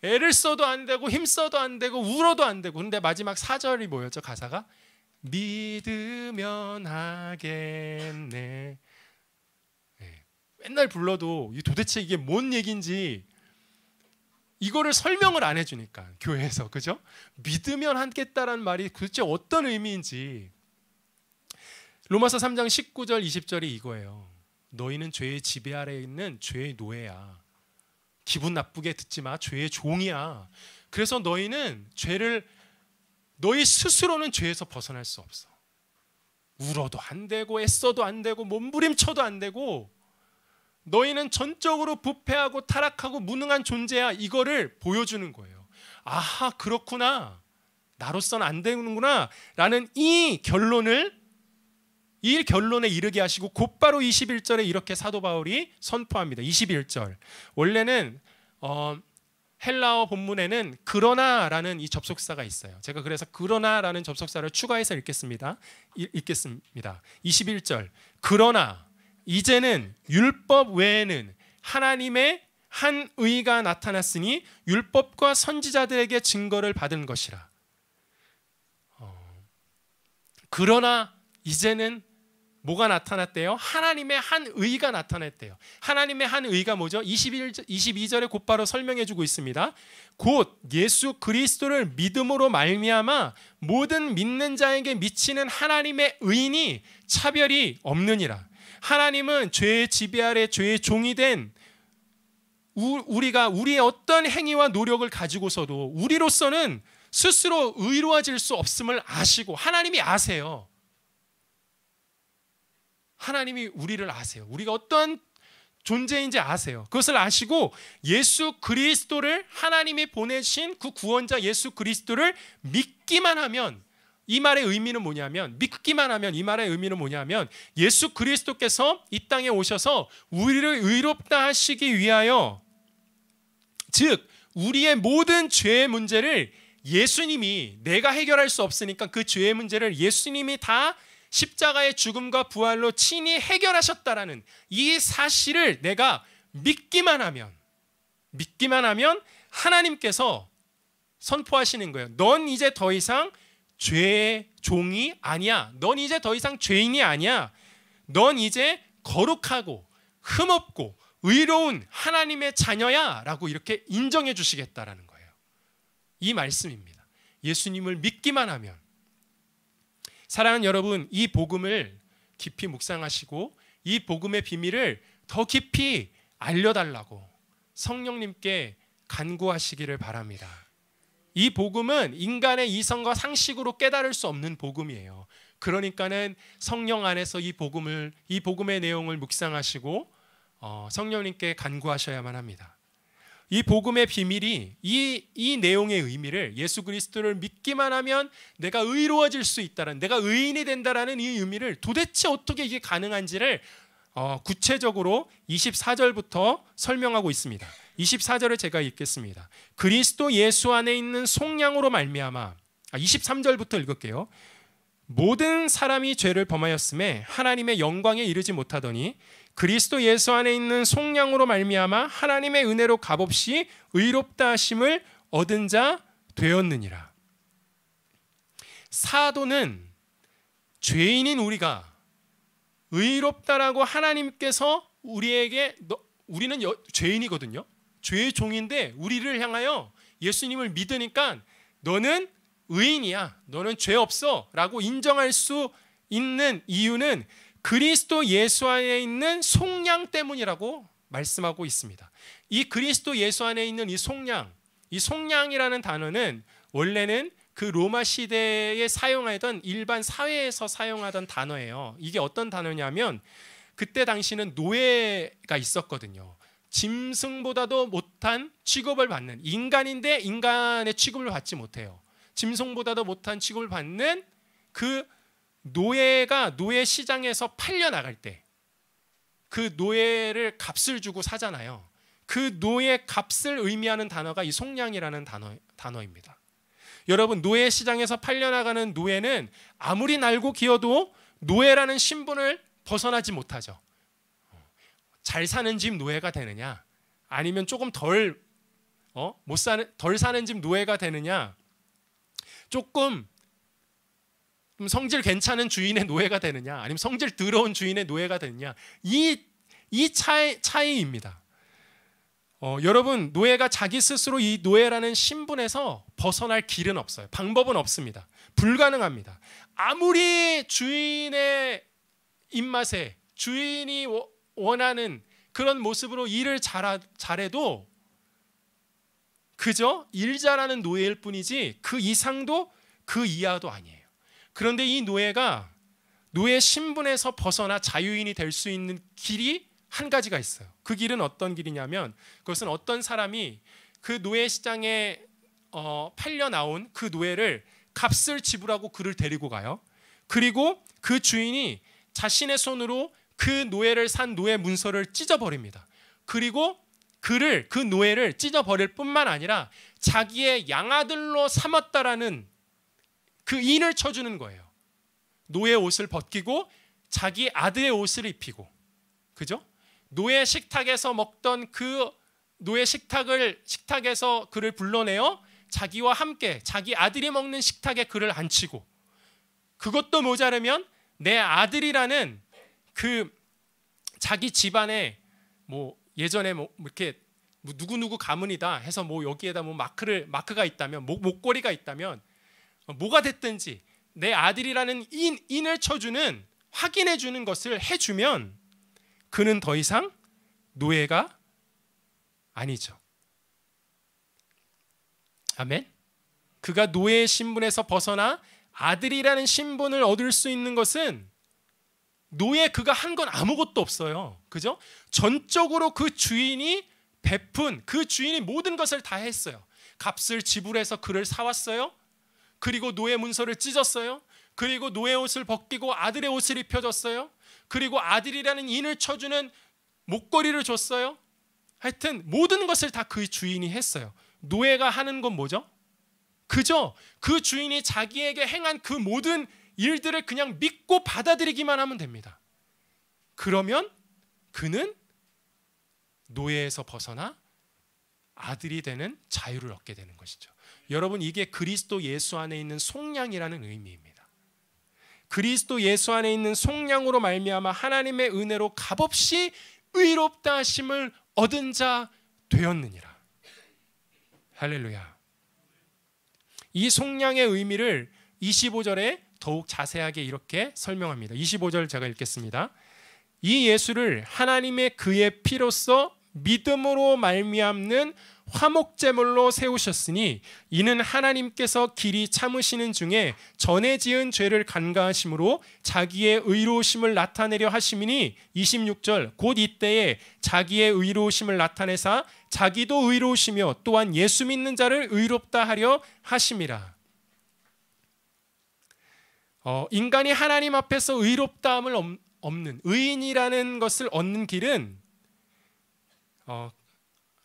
애를 써도 안 되고 힘써도 안 되고 울어도 안 되고. 근데 마지막 4절이 뭐였죠? 가사가 믿으면 하겠네. 네. 맨날 불러도 도대체 이게 뭔 얘기인지 이거를 설명을 안 해주니까 교회에서, 그죠? 믿으면 하겠다라는 말이 도대체 어떤 의미인지. 로마서 3장 19절 20절이 이거예요. 너희는 죄의 지배 아래에 있는 죄의 노예야. 기분 나쁘게 듣지 마. 죄의 종이야. 그래서 너희는 너희 스스로는 죄에서 벗어날 수 없어. 울어도 안 되고 애써도 안 되고 몸부림쳐도 안 되고 너희는 전적으로 부패하고 타락하고 무능한 존재야. 이거를 보여주는 거예요. 아하, 그렇구나. 나로서는 안 되는구나 라는 이 결론에 이르게 하시고 곧바로 21절에 이렇게 사도 바울이 선포합니다. 21절. 원래는 헬라어 본문에는 그러나라는 이 접속사가 있어요. 제가 그래서 그러나라는 접속사를 추가해서 읽겠습니다. 21절. 그러나 이제는 율법 외에는 하나님의 한 의가 나타났으니 율법과 선지자들에게 증거를 받은 것이라. 그러나 이제는 뭐가 나타났대요? 하나님의 한 의가 나타났대요. 하나님의 한 의가 뭐죠? 22절에 곧바로 설명해주고 있습니다. 곧 예수 그리스도를 믿음으로 말미암아 모든 믿는 자에게 미치는 하나님의 의인이 차별이 없느니라. 하나님은 죄의 지배 아래 죄의 종이 된 우리가 우리의 어떤 행위와 노력을 가지고서도 우리로서는 스스로 의로워질 수 없음을 아시고, 하나님이 아세요. 하나님이 우리를 아세요. 우리가 어떠한 존재인지 아세요. 그것을 아시고 예수 그리스도를, 하나님이 보내신 그 구원자 예수 그리스도를 믿기만 하면, 이 말의 의미는 뭐냐면, 믿기만 하면 이 말의 의미는 뭐냐면 예수 그리스도께서 이 땅에 오셔서 우리를 의롭다 하시기 위하여, 즉 우리의 모든 죄의 문제를 예수님이, 내가 해결할 수 없으니까 그 죄의 문제를 예수님이 다 십자가의 죽음과 부활로 친히 해결하셨다라는 이 사실을 내가 믿기만 하면 하나님께서 선포하시는 거예요. 넌 이제 더 이상 죄의 종이 아니야. 넌 이제 더 이상 죄인이 아니야. 넌 이제 거룩하고 흠없고 의로운 하나님의 자녀야 라고 이렇게 인정해 주시겠다라는 거예요. 이 말씀입니다. 예수님을 믿기만 하면. 사랑하는 여러분, 이 복음을 깊이 묵상하시고 이 복음의 비밀을 더 깊이 알려달라고 성령님께 간구하시기를 바랍니다. 이 복음은 인간의 이성과 상식으로 깨달을 수 없는 복음이에요. 그러니까는 성령 안에서 이 복음의 내용을 묵상하시고 성령님께 간구하셔야만 합니다. 이 복음의 비밀이, 이 내용의 의미를, 예수 그리스도를 믿기만 하면 내가 의로워질 수 있다는, 내가 의인이 된다라는 이 의미를 도대체 어떻게 이게 가능한지를 구체적으로 24절부터 설명하고 있습니다. 24절을 제가 읽겠습니다. 그리스도 예수 안에 있는 속량으로 말미암아, 23절부터 읽을게요. 모든 사람이 죄를 범하였음에 하나님의 영광에 이르지 못하더니 그리스도 예수 안에 있는 속량으로 말미암아 하나님의 은혜로 값없이 의롭다 하심을 얻은 자 되었느니라. 사도는 죄인인 우리가 의롭다라고 하나님께서 우리에게, 우리는 죄인이거든요. 죄의 종인데 우리를 향하여 예수님을 믿으니까 너는 의인이야, 너는 죄 없어 라고 인정할 수 있는 이유는 그리스도 예수 안에 있는 속량 때문이라고 말씀하고 있습니다. 이 그리스도 예수 안에 있는 이 속량이라는 단어는 원래는 그 로마 시대에 사용하던, 일반 사회에서 사용하던 단어예요. 이게 어떤 단어냐면 그때 당시는 노예가 있었거든요. 짐승보다도 못한 취급을 받는, 인간인데 인간의 취급을 받지 못해요. 짐승보다도 못한 취급을 받는 그 노예가 노예 시장에서 팔려 나갈 때 그 노예를 값을 주고 사잖아요. 그 노예 값을 의미하는 단어가 이 속량이라는 단어입니다. 여러분, 노예 시장에서 팔려 나가는 노예는 아무리 날고 기어도 노예라는 신분을 벗어나지 못하죠. 잘 사는 집 노예가 되느냐, 아니면 조금 덜 사는 집 노예가 되느냐, 조금 성질 괜찮은 주인의 노예가 되느냐, 아니면 성질 더러운 주인의 노예가 되느냐, 이 차이입니다. 여러분, 노예가 자기 스스로 이 노예라는 신분에서 벗어날 길은 없어요. 방법은 없습니다. 불가능합니다. 아무리 주인의 입맛에, 주인이 원하는 그런 모습으로 일을 잘해도 그저 일 잘하는 노예일 뿐이지 그 이상도 그 이하도 아니에요. 그런데 이 노예가 노예 신분에서 벗어나 자유인이 될 수 있는 길이 한 가지가 있어요. 그 길은 어떤 길이냐면, 그것은 어떤 사람이 그 노예 시장에 팔려 나온 그 노예를 값을 지불하고 그를 데리고 가요. 그리고 그 주인이 자신의 손으로 그 노예를 산 노예 문서를 찢어버립니다. 그리고 그 노예를 찢어버릴 뿐만 아니라 자기의 양아들로 삼았다라는 그 인을 쳐주는 거예요. 노예 옷을 벗기고 자기 아들의 옷을 입히고, 그죠? 노예 식탁에서 먹던 그 노예 식탁에서 그를 불러내어 자기와 함께 자기 아들이 먹는 식탁에 그를 앉히고, 그것도 모자르면 내 아들이라는 그 자기 집안에 예전에 이렇게 누구누구 가문이다 해서 여기에다 마크가 있다면, 목걸이가 있다면, 뭐가 됐든지 내 아들이라는 인을 쳐주는, 확인해 주는 것을 해주면 그는 더 이상 노예가 아니죠. 아멘. 그가 노예의 신분에서 벗어나 아들이라는 신분을 얻을 수 있는 것은 그가 한 건 아무것도 없어요. 그죠? 전적으로 그 주인이 베푼, 그 주인이 모든 것을 다 했어요. 값을 지불해서 그를 사왔어요. 그리고 노예 문서를 찢었어요. 그리고 노예 옷을 벗기고 아들의 옷을 입혀줬어요. 그리고 아들이라는 인을 쳐주는 목걸이를 줬어요. 하여튼 모든 것을 다 그 주인이 했어요. 노예가 하는 건 뭐죠? 그저 그 주인이 자기에게 행한 그 모든 일들을 그냥 믿고 받아들이기만 하면 됩니다. 그러면 그는 노예에서 벗어나 아들이 되는 자유를 얻게 되는 것이죠. 여러분, 이게 그리스도 예수 안에 있는 속량이라는 의미입니다. 그리스도 예수 안에 있는 속량으로 말미암아 하나님의 은혜로 값없이 의롭다 하심을 얻은 자 되었느니라. 할렐루야. 이 속량의 의미를 25절에 더욱 자세하게 이렇게 설명합니다. 25절 제가 읽겠습니다. 이 예수를 하나님의 그의 피로써 믿음으로 말미암는 화목제물로 세우셨으니 이는 하나님께서 길이 참으시는 중에 전에 지은 죄를 간과하심으로 자기의 의로우심을 나타내려 하심이니 26절 곧 이때에 자기의 의로우심을 나타내사 자기도 의로우시며 또한 예수 믿는 자를 의롭다 하려 하심이라. 인간이 하나님 앞에서 의롭다함을 없는 의인이라는 것을 얻는 길은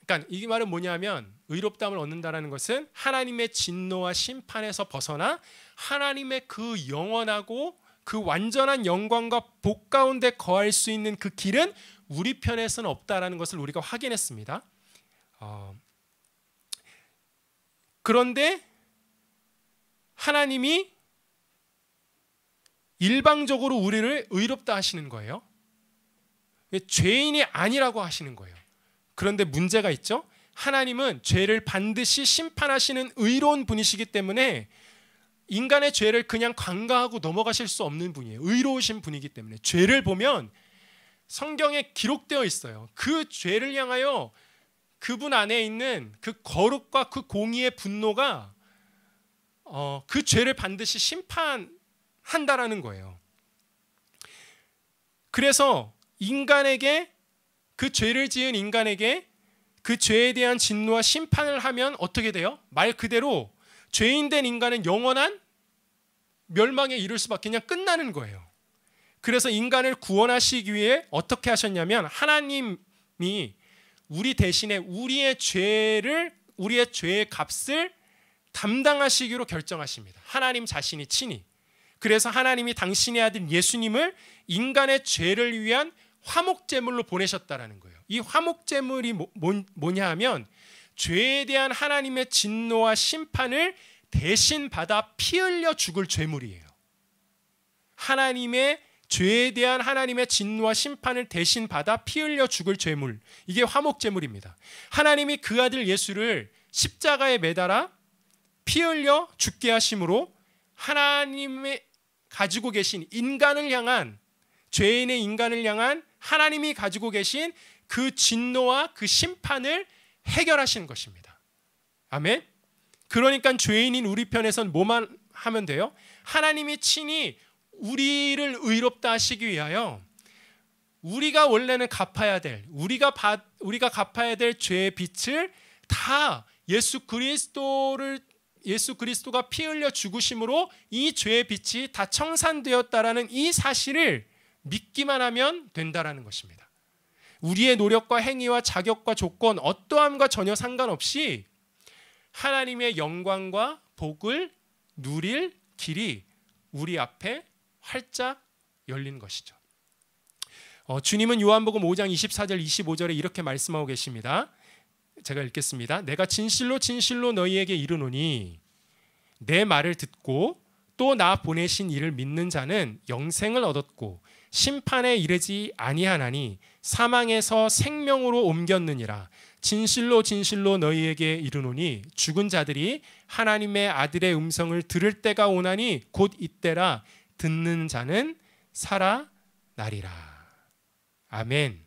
그러니까 이 말은 뭐냐면, 의롭다함을 얻는다라는 것은 하나님의 진노와 심판에서 벗어나 하나님의 그 영원하고 그 완전한 영광과 복 가운데 거할 수 있는 그 길은 우리 편에서는 없다라는 것을 우리가 확인했습니다. 그런데 하나님이 일방적으로 우리를 의롭다 하시는 거예요. 죄인이 아니라고 하시는 거예요. 그런데 문제가 있죠. 하나님은 죄를 반드시 심판하시는 의로운 분이시기 때문에 인간의 죄를 그냥 간과하고 넘어가실 수 없는 분이에요. 의로우신 분이기 때문에 죄를 보면 성경에 기록되어 있어요. 그 죄를 향하여 그분 안에 있는 그 거룩과 그 공의의 분노가 그 죄를 반드시 심판한다라는 거예요. 그래서 인간에게 그 죄를 지은 인간에게 그 죄에 대한 진노와 심판을 하면 어떻게 돼요? 말 그대로 죄인 된 인간은 영원한 멸망에 이를 수밖에 그냥 끝나는 거예요. 그래서 인간을 구원하시기 위해 어떻게 하셨냐면 하나님이 우리 대신에 우리의 죄의 값을 담당하시기로 결정하십니다. 하나님 자신이 친히. 그래서 하나님이 당신의 아들 예수님을 인간의 죄를 위한 화목제물로 보내셨다라는 거예요. 이 화목제물이 뭐냐 하면 죄에 대한 하나님의 진노와 심판을 대신 받아 피 흘려 죽을 죄물이에요. 하나님의 죄에 대한 하나님의 진노와 심판을 대신 받아 피 흘려 죽을 죄물, 이게 화목제물입니다. 하나님이 그 아들 예수를 십자가에 매달아 피 흘려 죽게 하심으로 하나님의 가지고 계신 인간을 향한, 죄인의 인간을 향한 하나님이 가지고 계신 그 진노와 그 심판을 해결하시는 것입니다. 아멘. 그러니까 죄인인 우리 편에선 뭐만 하면 돼요? 하나님이 친히 우리를 의롭다 하시기 위하여 우리가 원래는 갚아야 될, 우리가 갚아야 될 죄의 빚을 다 예수 그리스도가 피 흘려 죽으심으로 이 죄의 빚이 다 청산되었다라는 이 사실을 믿기만 하면 된다라는 것입니다. 우리의 노력과 행위와 자격과 조건 어떠함과 전혀 상관없이 하나님의 영광과 복을 누릴 길이 우리 앞에 활짝 열린 것이죠. 주님은 요한복음 5장 24절 25절에 이렇게 말씀하고 계십니다. 제가 읽겠습니다. 내가 진실로 진실로 너희에게 이르노니 내 말을 듣고 또 나 보내신 이를 믿는 자는 영생을 얻었고 심판에 이르지 아니하나니 사망에서 생명으로 옮겼느니라. 진실로 진실로 너희에게 이르노니 죽은 자들이 하나님의 아들의 음성을 들을 때가 오나니 곧 이때라. 듣는 자는 살아나리라. 아멘.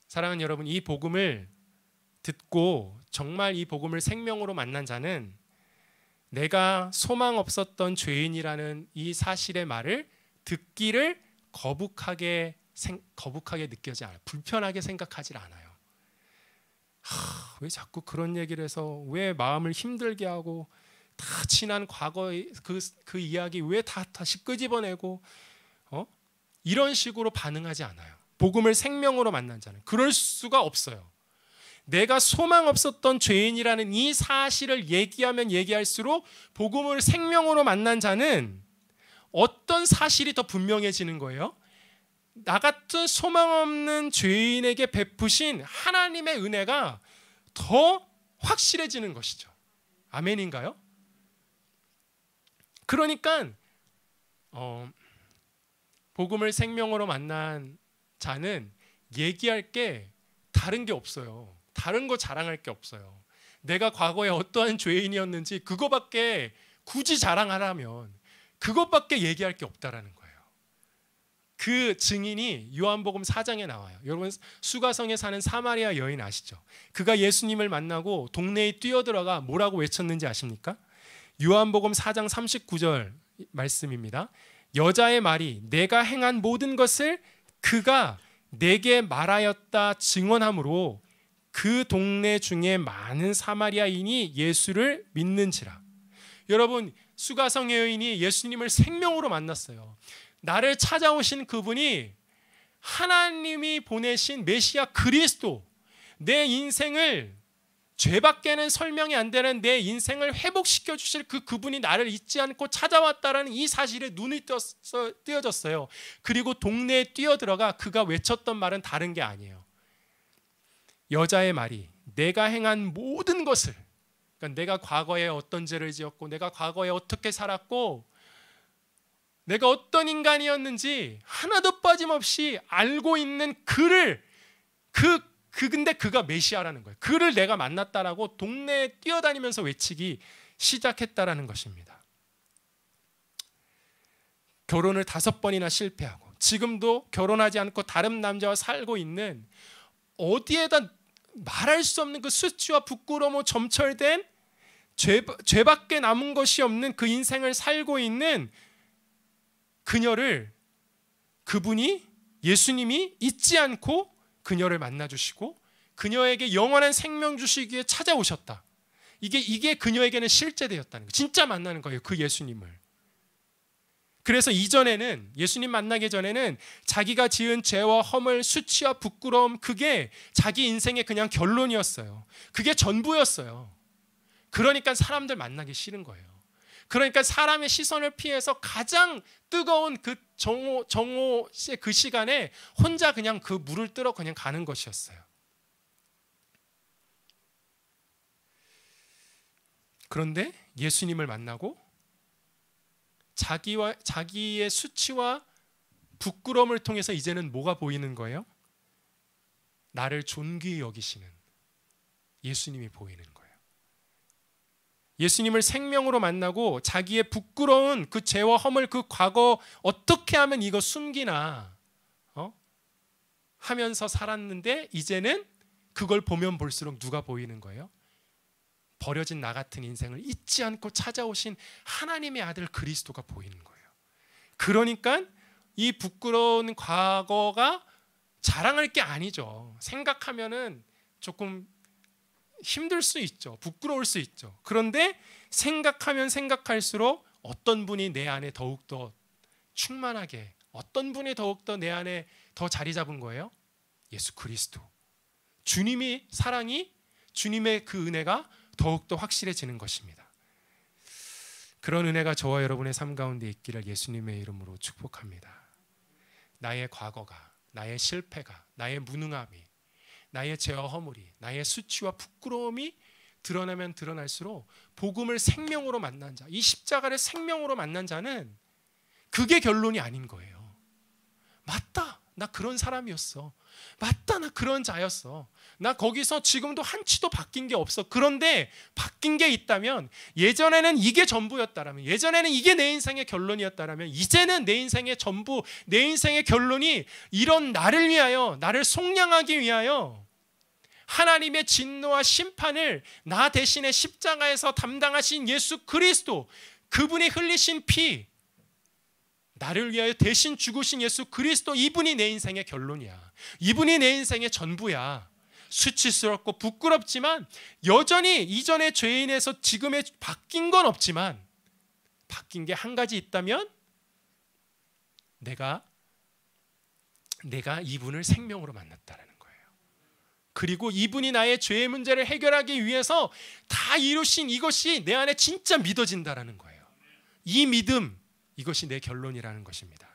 사랑하는 여러분, 이 복음을 듣고 정말 이 복음을 생명으로 만난 자는 내가 소망 없었던 죄인이라는 이 사실의 말을 듣기를 거북하게 느껴지 않아요. 불편하게 생각하지 않아요. 왜 자꾸 그런 얘기를 해서 왜 마음을 힘들게 하고 다 지난 과거의 그 이야기 왜 다시 끄집어내고 이런 식으로 반응하지 않아요. 복음을 생명으로 만난 자는 그럴 수가 없어요. 내가 소망 없었던 죄인이라는 이 사실을 얘기하면 얘기할수록 복음을 생명으로 만난 자는 어떤 사실이 더 분명해지는 거예요? 나 같은 소망 없는 죄인에게 베푸신 하나님의 은혜가 더 확실해지는 것이죠. 아멘인가요? 그러니까 복음을 생명으로 만난 자는 얘기할 게 다른 게 없어요. 다른 거 자랑할 게 없어요. 내가 과거에 어떠한 죄인이었는지 그거밖에 굳이 자랑하라면 그것밖에 얘기할 게 없다라는 거예요. 그 증인이 요한복음 4장에 나와요. 여러분 수가성에 사는 사마리아 여인 아시죠? 그가 예수님을 만나고 동네에 뛰어들어가 뭐라고 외쳤는지 아십니까? 요한복음 4장 39절 말씀입니다. 여자의 말이 내가 행한 모든 것을 그가 내게 말하였다 증언하므로 그 동네 중에 많은 사마리아인이 예수를 믿는지라. 여러분 수가성의 여인이 예수님을 생명으로 만났어요. 나를 찾아오신 그분이 하나님이 보내신 메시아 그리스도, 내 인생을 죄밖에는 설명이 안 되는 내 인생을 회복시켜 주실 그분이 나를 잊지 않고 찾아왔다라는 이 사실에 눈이 띄어졌어요. 그리고 동네에 뛰어들어가 그가 외쳤던 말은 다른 게 아니에요. 여자의 말이 내가 행한 모든 것을, 그러니까 내가 과거에 어떤 죄를 지었고 내가 과거에 어떻게 살았고 내가 어떤 인간이었는지 하나도 빠짐없이 알고 있는 근데 그가 메시아라는 거예요. 그를 내가 만났다라고 동네에 뛰어다니면서 외치기 시작했다라는 것입니다. 결혼을 5번이나 실패하고 지금도 결혼하지 않고 다른 남자와 살고 있는, 어디에다 말할 수 없는 그 수치와 부끄러움으로 점철된 죄밖에 남은 것이 없는 그 인생을 살고 있는 그녀를 그분이 예수님이 잊지 않고 그녀를 만나주시고 그녀에게 영원한 생명 주시기 위해 찾아오셨다. 이게 그녀에게는 실제되었다는 거예요. 진짜 만나는 거예요, 그 예수님을. 그래서 이전에는, 예수님 만나기 전에는 자기가 지은 죄와 허물, 수치와 부끄러움, 그게 자기 인생의 그냥 결론이었어요. 그게 전부였어요. 그러니까 사람들 만나기 싫은 거예요. 그러니까 사람의 시선을 피해서 가장 뜨거운 그 정오의 그 시간에 혼자 그냥 그 물을 뜨러 그냥 가는 것이었어요. 그런데 예수님을 만나고 자기의 수치와 부끄러움을 통해서 이제는 뭐가 보이는 거예요? 나를 존귀히 여기시는 예수님이 보이는 거예요. 예수님을 생명으로 만나고 자기의 부끄러운 그 죄와 허물, 그 과거 어떻게 하면 이거 숨기나 하면서 살았는데 이제는 그걸 보면 볼수록 누가 보이는 거예요? 버려진 나 같은 인생을 잊지 않고 찾아오신 하나님의 아들 그리스도가 보이는 거예요. 그러니까 이 부끄러운 과거가 자랑할 게 아니죠. 생각하면은 조금 힘들 수 있죠. 부끄러울 수 있죠. 그런데 생각하면 생각할수록 어떤 분이 내 안에 더욱더 충만하게, 어떤 분이 더욱더 내 안에 더 자리 잡은 거예요? 예수 그리스도. 주님의 사랑이, 주님의 그 은혜가 더욱더 확실해지는 것입니다. 그런 은혜가 저와 여러분의 삶 가운데 있기를 예수님의 이름으로 축복합니다. 나의 과거가, 나의 실패가, 나의 무능함이, 나의 죄와 허물이, 나의 수치와 부끄러움이 드러나면 드러날수록 복음을 생명으로 만난 자, 이 십자가를 생명으로 만난 자는 그게 결론이 아닌 거예요. 맞다, 나 그런 사람이었어. 맞다, 나 그런 자였어. 나 거기서 지금도 한치도 바뀐 게 없어. 그런데 바뀐 게 있다면, 예전에는 이게 전부였다라면, 예전에는 이게 내 인생의 결론이었다라면, 이제는 내 인생의 전부, 내 인생의 결론이 이런 나를 위하여, 나를 속량하기 위하여 하나님의 진노와 심판을 나 대신에 십자가에서 담당하신 예수 그리스도, 그분이 흘리신 피, 나를 위하여 대신 죽으신 예수 그리스도, 이분이 내 인생의 결론이야. 이분이 내 인생의 전부야. 수치스럽고 부끄럽지만 여전히 이전의 죄인에서 지금의 바뀐 건 없지만 바뀐 게 한 가지 있다면 내가 이분을 생명으로 만났다라는 거예요. 그리고 이분이 나의 죄의 문제를 해결하기 위해서 다 이루신 이것이 내 안에 진짜 믿어진다라는 거예요. 이 믿음, 이것이 내 결론이라는 것입니다.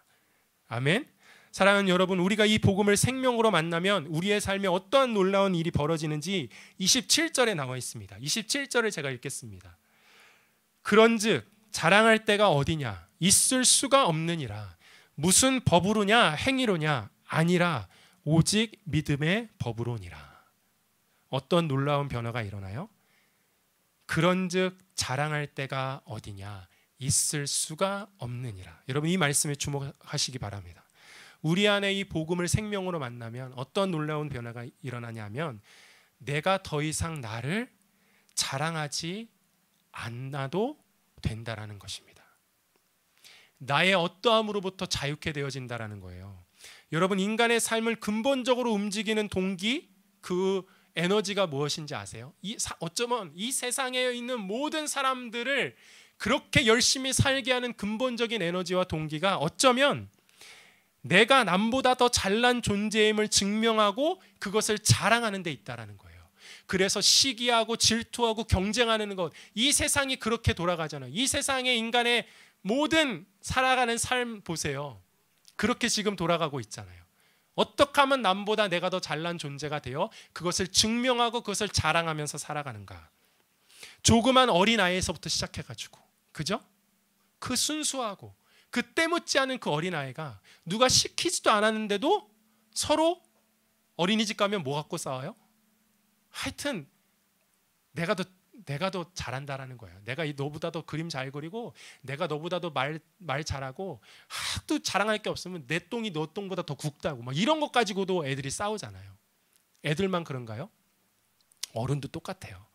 아멘. 사랑하는 여러분, 우리가 이 복음을 생명으로 만나면 우리의 삶에 어떠한 놀라운 일이 벌어지는지 27절에 나와 있습니다. 27절을 제가 읽겠습니다. 그런즉 자랑할 때가 어디냐? 있을 수가 없느니라. 무슨 법으로냐? 행위로냐? 아니라 오직 믿음의 법으로니라. 어떤 놀라운 변화가 일어나요? 그런즉 자랑할 때가 어디냐? 있을 수가 없느니라. 여러분, 이 말씀에 주목하시기 바랍니다. 우리 안에 이 복음을 생명으로 만나면 어떤 놀라운 변화가 일어나냐면 내가 더 이상 나를 자랑하지 않아도 된다라는 것입니다. 나의 어떠함으로부터 자유케 되어진다라는 거예요. 여러분, 인간의 삶을 근본적으로 움직이는 동기, 그 에너지가 무엇인지 아세요? 어쩌면 이 세상에 있는 모든 사람들을 그렇게 열심히 살게 하는 근본적인 에너지와 동기가 어쩌면 내가 남보다 더 잘난 존재임을 증명하고 그것을 자랑하는 데 있다라는 거예요. 그래서 시기하고 질투하고 경쟁하는 것, 이 세상이 그렇게 돌아가잖아요. 이 세상의 인간의 모든 살아가는 삶 보세요. 그렇게 지금 돌아가고 있잖아요. 어떻게 하면 남보다 내가 더 잘난 존재가 되어 그것을 증명하고 그것을 자랑하면서 살아가는가. 조그만 어린아이에서부터 시작해가지고, 그죠? 그 순수하고 그 때묻지 않은 그 어린아이가 누가 시키지도 않았는데도 서로 어린이집 가면 뭐 갖고 싸워요? 하여튼 내가 더 잘한다라는 거예요. 내가 너보다 더 그림 잘 그리고 내가 너보다 더 말 잘하고 하도 자랑할 게 없으면 내 똥이 너 똥보다 더 굵다고 막 이런 것 가지고도 애들이 싸우잖아요. 애들만 그런가요? 어른도 똑같아요.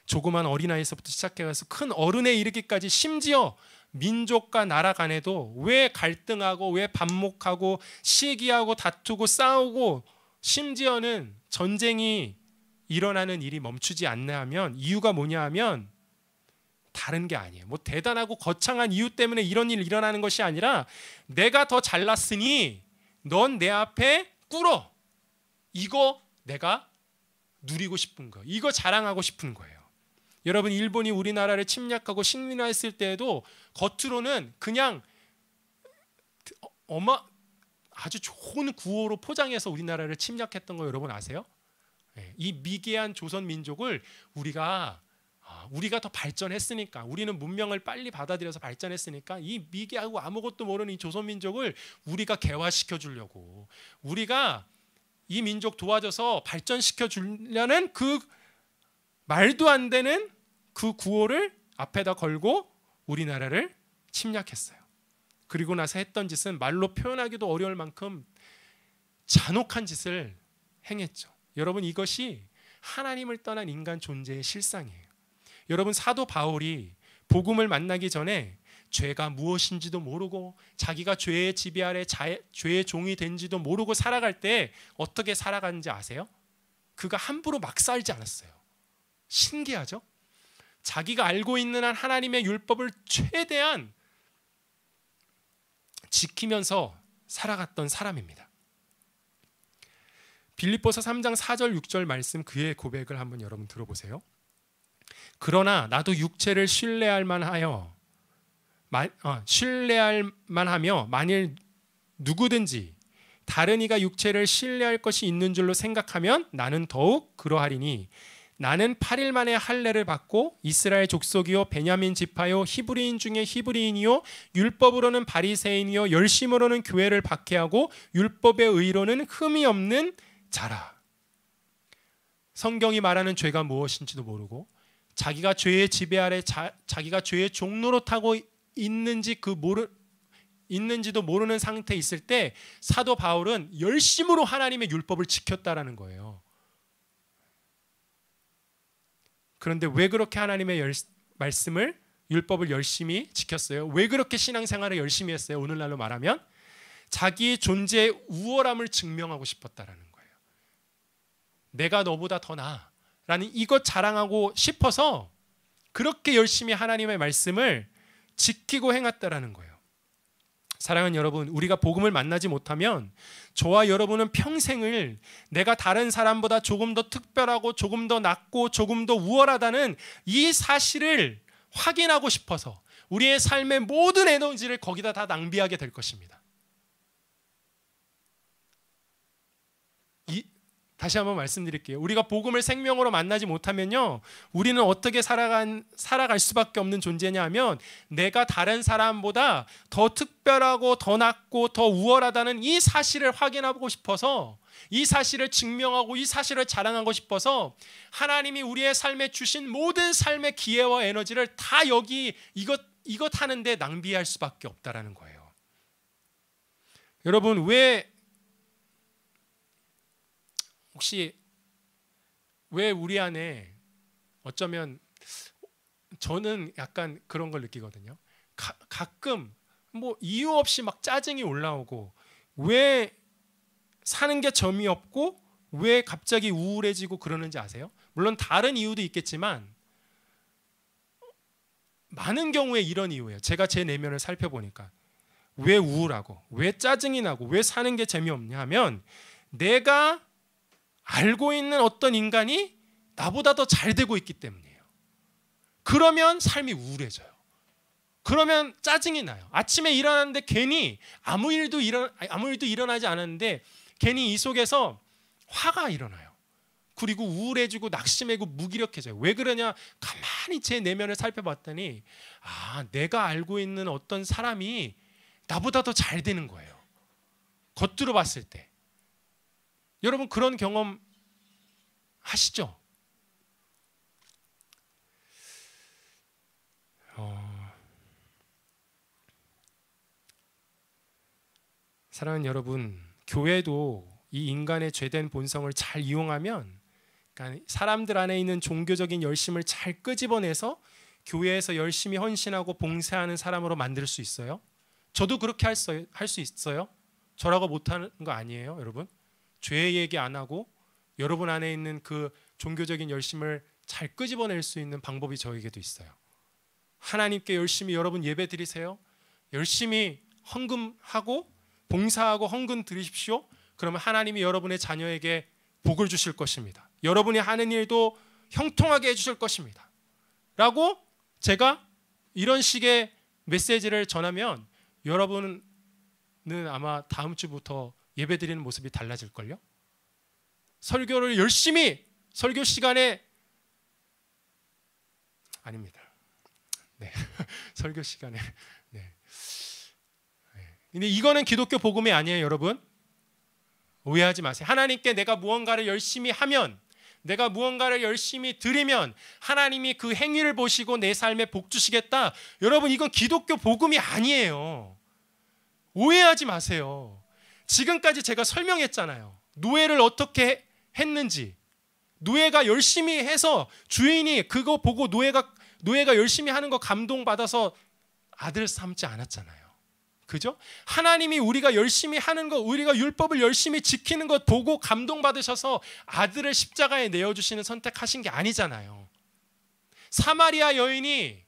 조그만 어린아이에서부터 시작해서 큰 어른에 이르기까지 심지어 민족과 나라 간에도 왜 갈등하고 왜 반목하고 시기하고 다투고 싸우고 심지어는 전쟁이 일어나는 일이 멈추지 않나 하면 이유가 뭐냐 하면 다른 게 아니에요. 뭐 대단하고 거창한 이유 때문에 이런 일이 일어나는 것이 아니라 내가 더 잘났으니 넌 내 앞에 꿇어. 이거 내가 누리고 싶은 거. 이거 자랑하고 싶은 거예요. 여러분, 일본이 우리나라를 침략하고 식민화했을 때에도 겉으로는 그냥 아주 좋은 구호로 포장해서 우리나라를 침략했던 거 여러분 아세요? 이 미개한 조선 민족을 우리가 더 발전했으니까, 우리는 문명을 빨리 받아들여서 발전했으니까 이 미개하고 아무것도 모르는 이 조선 민족을 우리가 개화시켜 주려고, 우리가 이 민족 도와줘서 발전시켜 주려는 그 말도 안 되는 그 구호를 앞에다 걸고 우리나라를 침략했어요. 그리고 나서 했던 짓은 말로 표현하기도 어려울 만큼 잔혹한 짓을 행했죠. 여러분, 이것이 하나님을 떠난 인간 존재의 실상이에요. 여러분, 사도 바울이 복음을 만나기 전에 죄가 무엇인지도 모르고 자기가 죄의 지배 아래 죄의 종이 된지도 모르고 살아갈 때 어떻게 살아가는지 아세요? 그가 함부로 막 살지 않았어요. 신기하죠? 자기가 알고 있는 한 하나님의 율법을 최대한 지키면서 살아갔던 사람입니다. 빌립보서 3장 4절 6절 말씀, 그의 고백을 한번 여러분 들어보세요. 그러나 나도 육체를 신뢰할 만하며 만일 누구든지 다른 이가 육체를 신뢰할 것이 있는 줄로 생각하면 나는 더욱 그러하리니 나는 8일 만에 할례를 받고 이스라엘 족속이요 베냐민 지파요 히브리인 중에 히브리인이요 율법으로는 바리새인이요 열심으로는 교회를 박해하고 율법의 의로는 흠이 없는 자라. 성경이 말하는 죄가 무엇인지도 모르고 자기가 죄의 지배 아래 자기가 죄의 종로로 타고 있는지도 모르는 상태에 있을 때 사도 바울은 열심으로 하나님의 율법을 지켰다라는 거예요. 그런데 왜 그렇게 하나님의 말씀을, 율법을 열심히 지켰어요? 왜 그렇게 신앙생활을 열심히 했어요? 오늘날로 말하면 자기의 존재의 우월함을 증명하고 싶었다라는 거예요. 내가 너보다 더 나아 라는 이것 자랑하고 싶어서 그렇게 열심히 하나님의 말씀을 지키고 행했다라는 거예요. 사랑하는 여러분, 우리가 복음을 만나지 못하면 저와 여러분은 평생을 내가 다른 사람보다 조금 더 특별하고 조금 더 낫고 조금 더 우월하다는 이 사실을 확인하고 싶어서 우리의 삶의 모든 에너지를 거기다 다 낭비하게 될 것입니다. 다시 한번 말씀드릴게요. 우리가 복음을 생명으로 만나지 못하면요, 우리는 어떻게 살아갈 수밖에 없는 존재냐 하면 내가 다른 사람보다 더 특별하고 더 낫고 더 우월하다는 이 사실을 확인하고 싶어서, 이 사실을 증명하고 이 사실을 자랑하고 싶어서 하나님이 우리의 삶에 주신 모든 삶의 기회와 에너지를 다 여기 이것 하는데 낭비할 수밖에 없다라는 거예요. 여러분, 혹시 왜 우리 안에, 어쩌면 저는 약간 그런 걸 느끼거든요. 가끔 뭐 이유 없이 막 짜증이 올라오고, 왜 사는 게 점이 없고 왜 갑자기 우울해지고 그러는지 아세요? 물론 다른 이유도 있겠지만 많은 경우에 이런 이유예요. 제가 제 내면을 살펴보니까 왜 우울하고 왜 짜증이 나고 왜 사는 게 재미없냐 하면 내가 알고 있는 어떤 인간이 나보다 더 잘 되고 있기 때문이에요. 그러면 삶이 우울해져요. 그러면 짜증이 나요. 아침에 일어났는데 괜히 아무 일도 일어나지 않았는데 괜히 이 속에서 화가 일어나요. 그리고 우울해지고 낙심하고 무기력해져요. 왜 그러냐? 가만히 제 내면을 살펴봤더니 내가 알고 있는 어떤 사람이 나보다 더 잘 되는 거예요. 겉으로 봤을 때. 여러분, 그런 경험 하시죠? 사랑하는 여러분, 교회도 이 인간의 죄된 본성을 잘 이용하면, 그러니까 그러니까 사람들 안에 있는 종교적인 열심을 잘 끄집어내서 교회에서 열심히 헌신하고 봉사하는 사람으로 만들 수 있어요? 저도 그렇게 할 수 있어요? 저라고 못하는 거 아니에요, 여러분? 죄 얘기 안 하고 여러분 안에 있는 그 종교적인 열심을 잘 끄집어낼 수 있는 방법이 저에게도 있어요. 하나님께 열심히 여러분 예배 드리세요. 열심히 헌금하고 봉사하고 헌금 드리십시오. 그러면 하나님이 여러분의 자녀에게 복을 주실 것입니다. 여러분이 하는 일도 형통하게 해주실 것입니다. 라고 제가 이런 식의 메시지를 전하면 여러분은 아마 다음 주부터 예배 드리는 모습이 달라질걸요? 설교를 열심히 설교 시간에 아닙니다. 네. 설교 시간에 네. 근데 이거는 기독교 복음이 아니에요, 여러분. 오해하지 마세요. 하나님께 내가 무언가를 열심히 하면, 내가 무언가를 열심히 드리면 하나님이 그 행위를 보시고 내 삶에 복 주시겠다. 여러분, 이건 기독교 복음이 아니에요. 오해하지 마세요. 지금까지 제가 설명했잖아요. 노예를 어떻게 했는지. 노예가 열심히 해서 주인이 그거 보고 노예가 열심히 하는 거 감동받아서 아들 삼지 않았잖아요. 그죠? 하나님이 우리가 열심히 하는 거, 우리가 율법을 열심히 지키는 것 보고 감동받으셔서 아들을 십자가에 내어주시는 선택하신 게 아니잖아요. 사마리아 여인이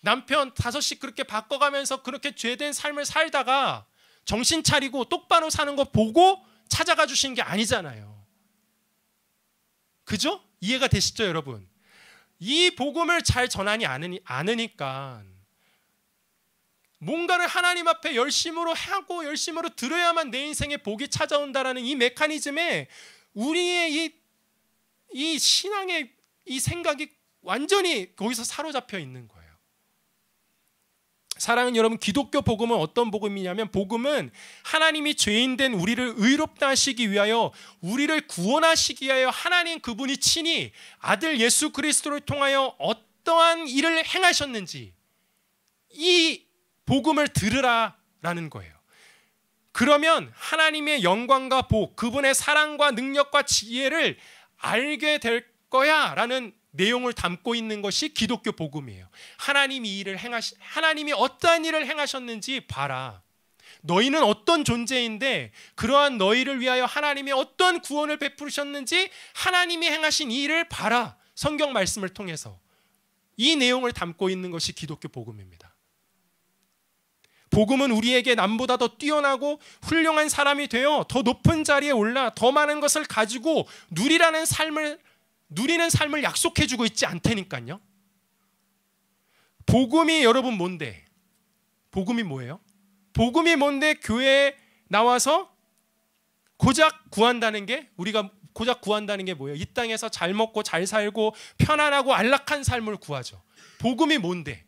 남편 5씩 그렇게 바꿔가면서 그렇게 죄된 삶을 살다가 정신 차리고 똑바로 사는 거 보고 찾아가 주신 게 아니잖아요. 그죠? 이해가 되시죠, 여러분? 이 복음을 잘 전하지 않으니까 뭔가를 하나님 앞에 열심으로 하고 열심으로 들어야만 내 인생에 복이 찾아온다라는 이 메커니즘에 우리의 이 신앙의 이 생각이 완전히 거기서 사로잡혀 있는 거예요. 사랑하는 여러분, 기독교 복음은 어떤 복음이냐면, 복음은 하나님이 죄인된 우리를 의롭다 하시기 위하여, 우리를 구원하시기 위하여 하나님 그분이 친히 아들 예수 그리스도를 통하여 어떠한 일을 행하셨는지 이 복음을 들으라라는 거예요. 그러면 하나님의 영광과 복, 그분의 사랑과 능력과 지혜를 알게 될 거야 라는 내용을 담고 있는 것이 기독교 복음이에요. 하나님이 어떠한 일을 행하셨는지 봐라. 너희는 어떤 존재인데 그러한 너희를 위하여 하나님이 어떤 구원을 베푸셨는지 하나님이 행하신 이 일을 봐라. 성경 말씀을 통해서 이 내용을 담고 있는 것이 기독교 복음입니다. 복음은 우리에게 남보다 더 뛰어나고 훌륭한 사람이 되어 더 높은 자리에 올라 더 많은 것을 가지고 누리는 삶을 약속해주고 있지 않다니까요. 복음이 여러분 뭔데? 복음이 뭐예요? 복음이 뭔데 교회에 나와서 고작 구한다는 게, 우리가 고작 구한다는 게 뭐예요? 이 땅에서 잘 먹고 잘 살고 편안하고 안락한 삶을 구하죠. 복음이 뭔데?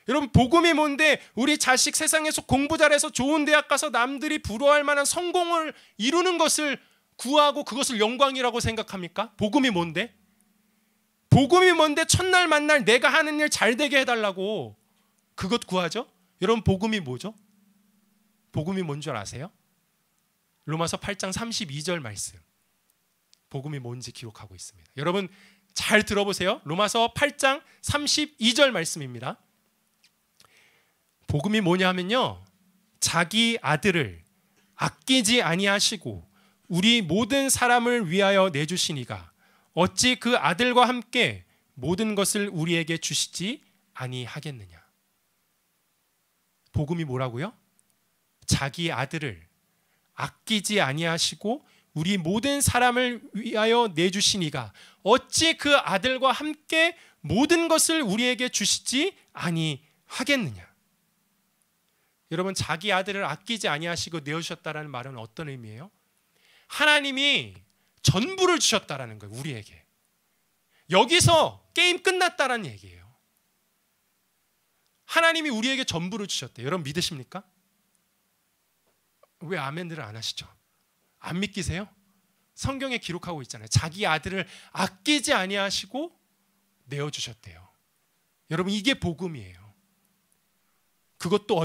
여러분, 복음이 뭔데? 우리 자식 세상에서 공부 잘해서 좋은 대학 가서 남들이 부러워할 만한 성공을 이루는 것을 구하고 그것을 영광이라고 생각합니까? 복음이 뭔데? 복음이 뭔데 첫날 만날 내가 하는 일 잘 되게 해달라고 그것 구하죠? 여러분, 복음이 뭐죠? 복음이 뭔 줄 아세요? 로마서 8장 32절 말씀. 복음이 뭔지 기록하고 있습니다. 여러분 잘 들어보세요. 로마서 8장 32절 말씀입니다. 복음이 뭐냐 하면요, 자기 아들을 아끼지 아니하시고 우리 모든 사람을 위하여 내주시니가 어찌 그 아들과 함께 모든 것을 우리에게 주시지 아니하겠느냐. 복음이 뭐라고요? 자기 아들을 아끼지 아니하시고 우리 모든 사람을 위하여 내주시니가 어찌 그 아들과 함께 모든 것을 우리에게 주시지 아니하겠느냐. 여러분, 자기 아들을 아끼지 아니하시고 내어주셨다라는 말은 어떤 의미예요? 하나님이 전부를 주셨다라는 거예요, 우리에게. 여기서 게임 끝났다라는 얘기예요. 하나님이 우리에게 전부를 주셨대요. 여러분 믿으십니까? 왜 아멘들을 안 하시죠? 안 믿기세요? 성경에 기록하고 있잖아요. 자기 아들을 아끼지 아니하시고 내어주셨대요. 여러분, 이게 복음이에요. 그것도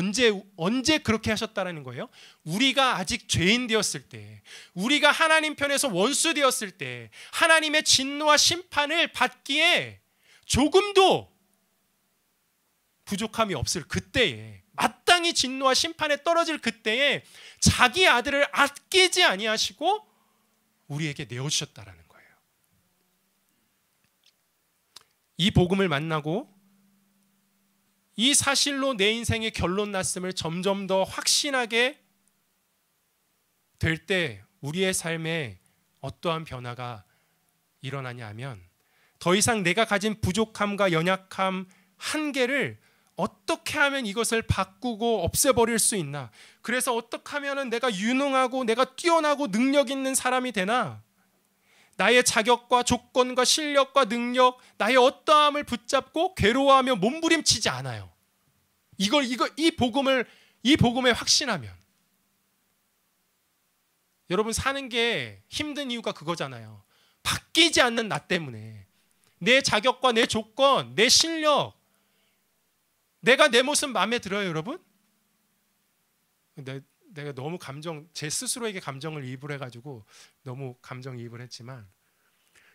언제 그렇게 하셨다라는 거예요? 우리가 아직 죄인 되었을 때, 우리가 하나님 편에서 원수 되었을 때, 하나님의 진노와 심판을 받기에 조금도 부족함이 없을 그때에, 마땅히 진노와 심판에 떨어질 그때에 자기 아들을 아끼지 아니하시고 우리에게 내어주셨다라는 거예요. 이 복음을 만나고 이 사실로 내 인생의 결론 났음을 점점 더 확신하게 될 때 우리의 삶에 어떠한 변화가 일어나냐 하면, 더 이상 내가 가진 부족함과 연약함, 한계를 어떻게 하면 이것을 바꾸고 없애버릴 수 있나, 그래서 어떻게 하면 내가 유능하고 내가 뛰어나고 능력 있는 사람이 되나, 나의 자격과 조건과 실력과 능력, 나의 어떠함을 붙잡고 괴로워하며 몸부림치지 않아요. 이 복음에 확신하면, 여러분 사는 게 힘든 이유가 그거잖아요. 바뀌지 않는 나 때문에, 내 자격과 내 조건, 내 실력, 내가 내 모습 마음에 들어요, 여러분? 내가 너무 제 스스로에게 감정을 이입을 해가지고 너무 감정이입을 했지만,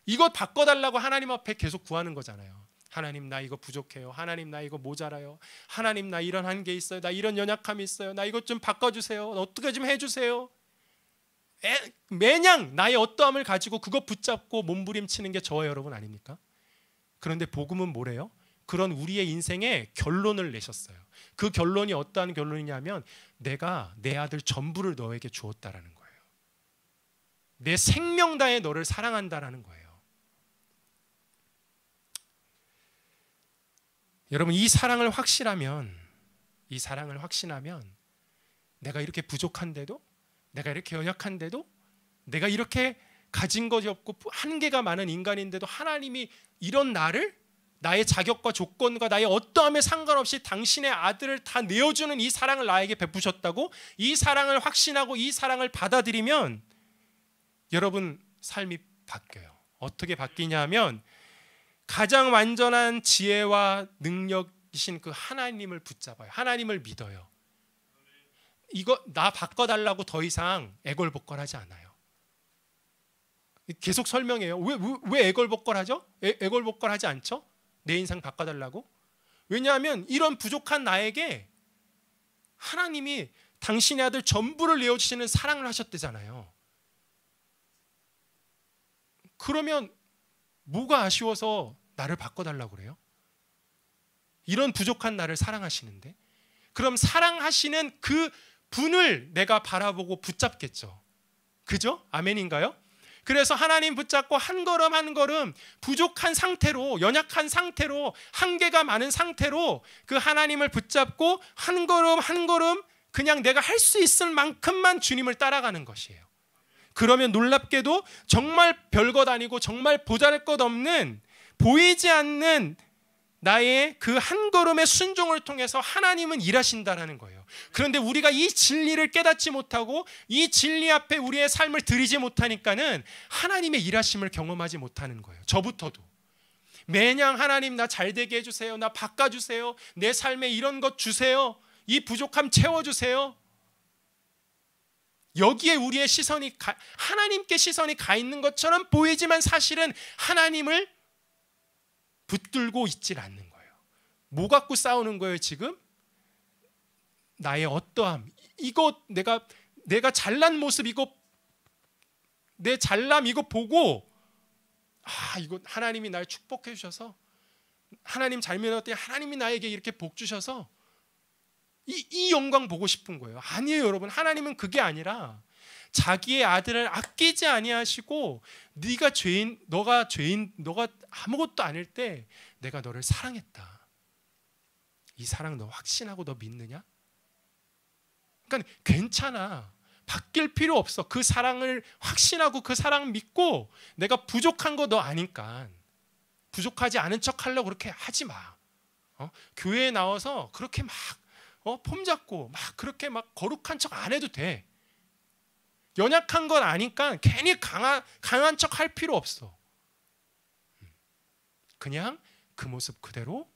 이것 바꿔달라고 하나님 앞에 계속 구하는 거잖아요. 하나님, 나 이거 부족해요. 하나님, 나 이거 모자라요. 하나님, 나 이런 한계 있어요. 나 이런 연약함이 있어요. 나 이것 좀 바꿔주세요. 어떻게 좀 해주세요. 매냥 나의 어떠함을 가지고 그거 붙잡고 몸부림치는 게 저와 여러분 아닙니까? 그런데 복음은 뭐래요? 그런 우리의 인생에 결론을 내셨어요. 그 결론이 어떠한 결론이냐면, 내가 내 아들 전부를 너에게 주었다라는 거예요. 내 생명 다해 너를 사랑한다라는 거예요. 여러분, 이 사랑을 확신하면 내가 이렇게 부족한데도, 내가 이렇게 연약한데도, 내가 이렇게 가진 것이 없고 한계가 많은 인간인데도 하나님이 이런 나의 자격과 조건과 나의 어떠함에 상관없이 당신의 아들을 다 내어주는 이 사랑을 나에게 베푸셨다고, 이 사랑을 확신하고 이 사랑을 받아들이면 여러분 삶이 바뀌어요. 어떻게 바뀌냐 하면, 가장 완전한 지혜와 능력이신 그 하나님을 붙잡아요. 하나님을 믿어요. 이거 나 바꿔달라고 더 이상 애걸복걸하지 않아요. 계속 설명해요. 왜 애걸복걸하죠? 애걸복걸하지 않죠? 내 인생 바꿔달라고? 왜냐하면 이런 부족한 나에게 하나님이 당신의 아들 전부를 내어주시는 사랑을 하셨대잖아요. 그러면 뭐가 아쉬워서 나를 바꿔달라고 그래요? 이런 부족한 나를 사랑하시는데, 그럼 사랑하시는 그 분을 내가 바라보고 붙잡겠죠. 그죠? 아멘인가요? 그래서 하나님 붙잡고 한 걸음 한 걸음 부족한 상태로, 연약한 상태로, 한계가 많은 상태로 그 하나님을 붙잡고 한 걸음 한 걸음 그냥 내가 할 수 있을 만큼만 주님을 따라가는 것이에요. 그러면 놀랍게도 정말 별것 아니고 정말 보잘것없는, 보이지 않는 나의 그 한 걸음의 순종을 통해서 하나님은 일하신다라는 거예요. 그런데 우리가 이 진리를 깨닫지 못하고 이 진리 앞에 우리의 삶을 드리지 못하니까는 하나님의 일하심을 경험하지 못하는 거예요. 저부터도 매냥 하나님 나 잘되게 해주세요, 나 바꿔주세요, 내 삶에 이런 것 주세요, 이 부족함 채워주세요. 여기에 우리의 하나님께 시선이 가 있는 것처럼 보이지만 사실은 하나님을 붙들고 있질 않는 거예요. 뭐 갖고 싸우는 거예요 지금? 나의 어떠함, 이거 내가 잘난 모습, 이거 내 잘남 이거 보고, 이거 하나님이 날 축복해 주셔서, 하나님 잘 믿었더니 하나님이 나에게 이렇게 복 주셔서 이 영광 보고 싶은 거예요. 아니에요 여러분, 하나님은 그게 아니라 자기의 아들을 아끼지 아니하시고, 너가 아무것도 아닐 때 내가 너를 사랑했다. 이 사랑 너 확신하고 너 믿느냐? 그러니까 괜찮아, 바뀔 필요 없어. 그 사랑을 확신하고 그 사랑 믿고, 내가 부족한 거 너 아니까 부족하지 않은 척 하려고 그렇게 하지 마. 교회에 나와서 그렇게 막 폼 잡고 막 그렇게 막 거룩한 척 안 해도 돼. 연약한 건 아니까 괜히 강한 척 할 필요 없어. 그냥 그 모습 그대로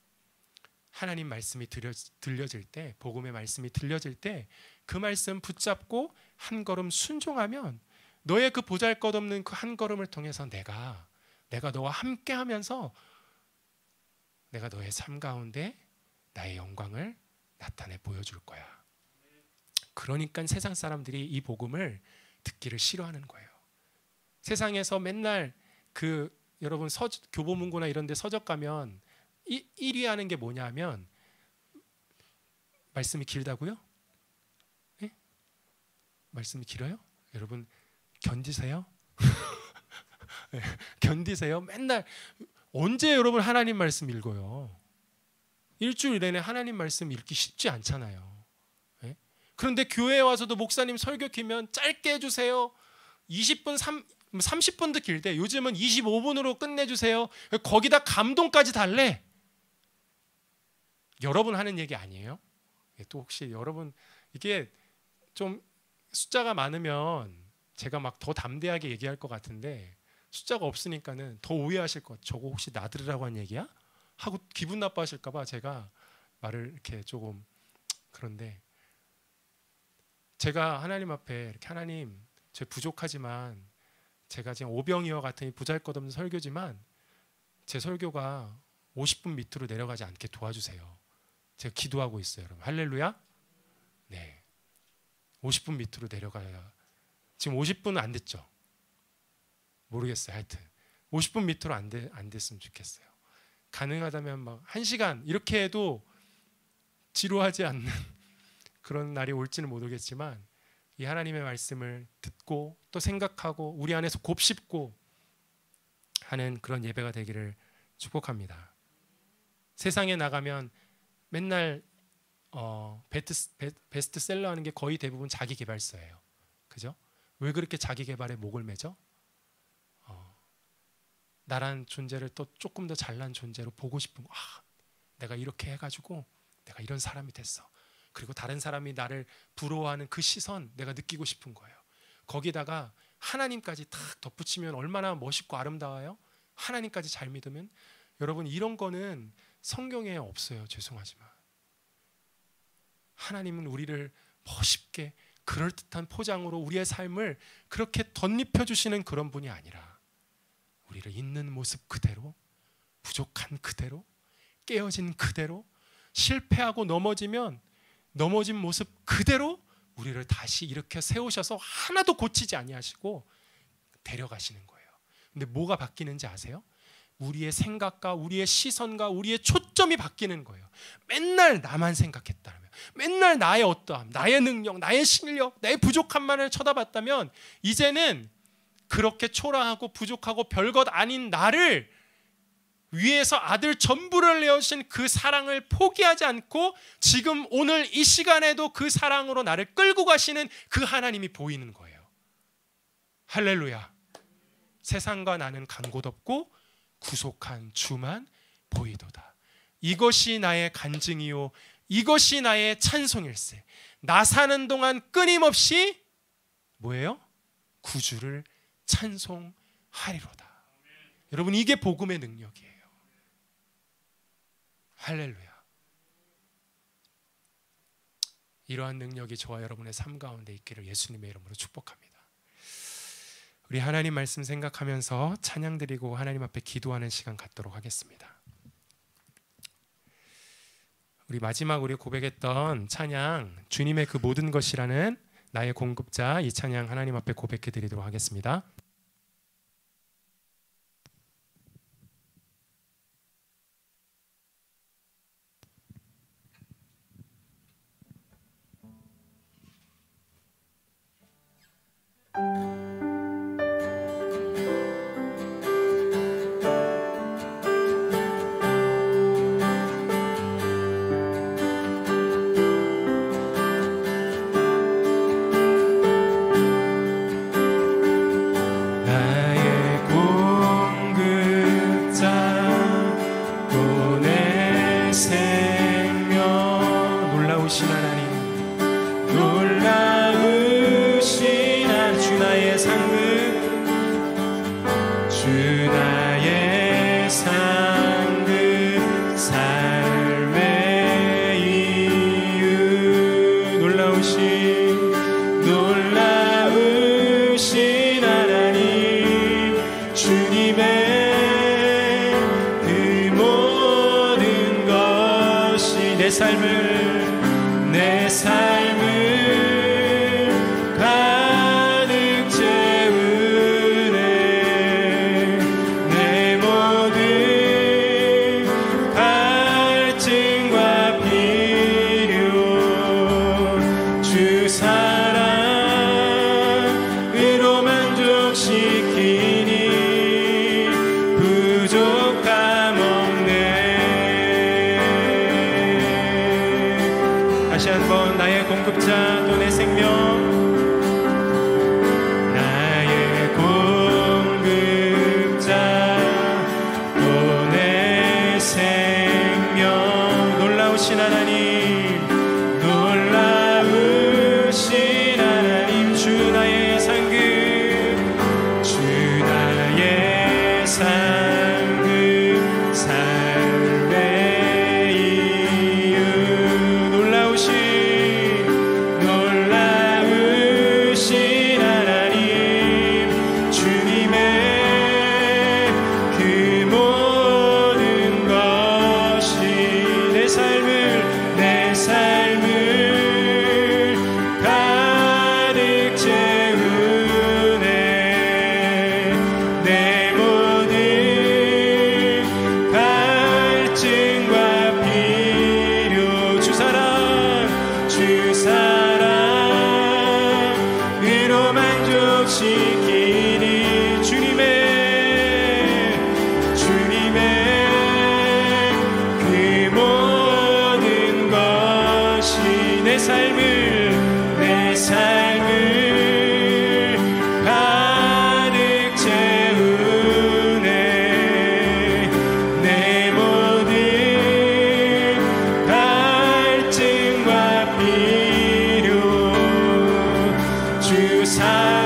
하나님 말씀이 들려질 때, 복음의 말씀이 들려질 때 그 말씀 붙잡고 한 걸음 순종하면 너의 그 보잘것없는 그 한 걸음을 통해서 내가 너와 함께하면서 내가 너의 삶 가운데 나의 영광을 나타내 보여줄 거야. 그러니까 세상 사람들이 이 복음을 듣기를 싫어하는 거예요. 세상에서 맨날 여러분 교보문고나 이런 데 서적 가면 1위 하는 게 뭐냐면 말씀이 길다고요? 네? 말씀이 길어요? 여러분 견디세요? 네, 견디세요? 맨날 언제 여러분 하나님 말씀 읽어요? 일주일 내내 하나님 말씀 읽기 쉽지 않잖아요. 네? 그런데 교회에 와서도 목사님 설교 키면 짧게 해주세요. 20분, 30분도 길대. 요즘은 25분으로 끝내주세요. 거기다 감동까지 달래. 여러분 하는 얘기 아니에요? 또 혹시 여러분 이게 좀 숫자가 많으면 제가 막 더 담대하게 얘기할 것 같은데 숫자가 없으니까는 더 오해하실 것 같아요. 저거 혹시 나 들으라고 한 얘기야? 하고 기분 나빠하실까 봐 제가 말을 이렇게 조금 그런데 제가 하나님 앞에 이렇게 하나님 저 부족하지만 제가 지금 오병이어 같은 보잘것없는 설교지만 제 설교가 50분 밑으로 내려가지 않게 도와주세요. 제가 기도하고 있어요, 여러분. 할렐루야. 네, 50분 밑으로 내려가야. 지금 50분은 안 됐죠? 모르겠어요. 하여튼 50분 밑으로 안 됐으면 좋겠어요. 가능하다면 막 1시간 이렇게 해도 지루하지 않는 그런 날이 올지는 모르겠지만 이 하나님의 말씀을 듣고 또 생각하고 우리 안에서 곱씹고 하는 그런 예배가 되기를 축복합니다. 세상에 나가면 맨날 베스트셀러 하는 게 거의 대부분 자기 개발서예요. 그죠? 왜 그렇게 자기 개발에 목을 매죠? 나란 존재를 또 조금 더 잘난 존재로 보고 싶은 거. 내가 이렇게 해가지고 내가 이런 사람이 됐어. 그리고 다른 사람이 나를 부러워하는 그 시선 내가 느끼고 싶은 거예요. 거기다가 하나님까지 탁 덧붙이면 얼마나 멋있고 아름다워요. 하나님까지 잘 믿으면. 여러분 이런 거는 성경에 없어요. 죄송하지만 하나님은 우리를 멋있게 그럴듯한 포장으로 우리의 삶을 그렇게 덧입혀 주시는 그런 분이 아니라 우리를 있는 모습 그대로, 부족한 그대로, 깨어진 그대로, 실패하고 넘어지면 넘어진 모습 그대로 우리를 다시 이렇게 세우셔서 하나도 고치지 아니하시고 데려가시는 거예요. 근데 뭐가 바뀌는지 아세요? 우리의 생각과 우리의 시선과 우리의 초점이 바뀌는 거예요. 맨날 나만 생각했다면, 맨날 나의 어떠함, 나의 능력, 나의 실력, 나의 부족함만을 쳐다봤다면 이제는 그렇게 초라하고 부족하고 별것 아닌 나를 위에서 아들 전부를 내어주신 그 사랑을 포기하지 않고 지금 오늘 이 시간에도 그 사랑으로 나를 끌고 가시는 그 하나님이 보이는 거예요. 할렐루야. 세상과 나는 간 곳 없고 구속한 주만 보이도다. 이것이 나의 간증이요 이것이 나의 찬송일세. 나 사는 동안 끊임없이 뭐예요? 구주를 찬송하리로다. 여러분 이게 복음의 능력이에요. 할렐루야. 이러한 능력이 저와 여러분의 삶 가운데 있기를 예수님의 이름으로 축복합니다. 우리 하나님 말씀 생각하면서 찬양 드리고 하나님 앞에 기도하는 시간 갖도록 하겠습니다. 우리 마지막 우리 고백했던 찬양 주님의 그 모든 것이라는 나의 공급자, 이 찬양 하나님 앞에 고백해 드리도록 하겠습니다. 주 나의 상급 삶의 내 삶을 가득 채우네. 내 모든 갈증과 필요 주 사랑으로 만족시키니 부족함 없네. 다시 한번 나의 공급자 또 내 생명, 나의 공급자 또 내 생명. 놀라우신 하나님, 놀라우신 하나님, 주 나의 상급, 주 나의 상급, 삶의 이유. 놀라우신 하나님, 주님의 그 모든 것이 내 삶을 가득 채우네. 내 모든 갈증과 필요 주 사랑으로 만족시키니 주님의 그 모든 것이 내 삶을 가득 채우네. 내 모든 갈증과 필요 주 사랑으로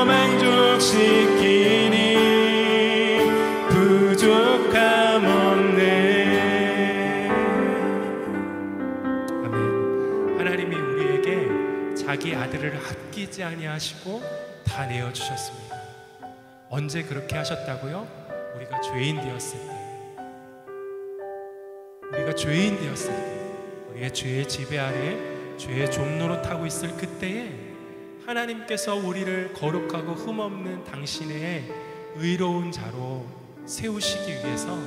만족시키니 부족함 없네. 아멘. 하나님이 우리에게 자기 아들을 아끼지 아니하시고 다 내어주셨습니다. 언제 그렇게 하셨다고요? 우리가 죄인 되었을 때, 우리의 죄의 지배 아래 죄의 종노릇하고 있을 그때에 하나님께서 우리를 거룩하고 흠없는 당신의 의로운 자로 세우시기 위해서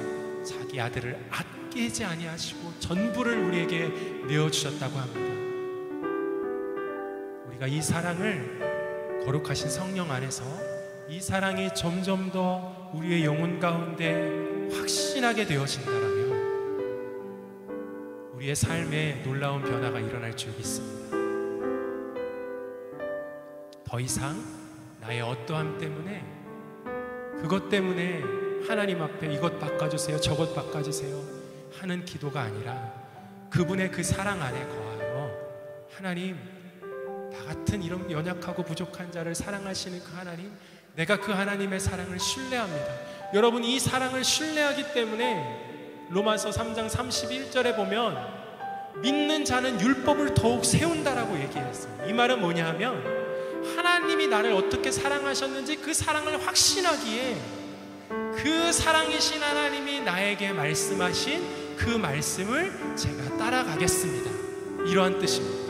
자기 아들을 아끼지 아니하시고 전부를 우리에게 내어주셨다고 합니다. 우리가 이 사랑을 거룩하신 성령 안에서 이 사랑이 점점 더 우리의 영혼 가운데 확신하게 되어진다라면 우리의 삶에 놀라운 변화가 일어날 줄 믿습니다. 더 이상 나의 어떠함 때문에, 그것 때문에 하나님 앞에 이것 바꿔주세요, 저것 바꿔주세요 하는 기도가 아니라 그분의 그 사랑 안에 거하여 하나님, 나 같은 이런 연약하고 부족한 자를 사랑하시는 그 하나님, 내가 그 하나님의 사랑을 신뢰합니다. 여러분, 이 사랑을 신뢰하기 때문에 로마서 3장 31절에 보면 믿는 자는 율법을 더욱 세운다라고 얘기했어요. 이 말은 뭐냐 하면 하나님이 나를 어떻게 사랑하셨는지 그 사랑을 확신하기에 그 사랑이신 하나님이 나에게 말씀하신 그 말씀을 제가 따라가겠습니다, 이러한 뜻입니다.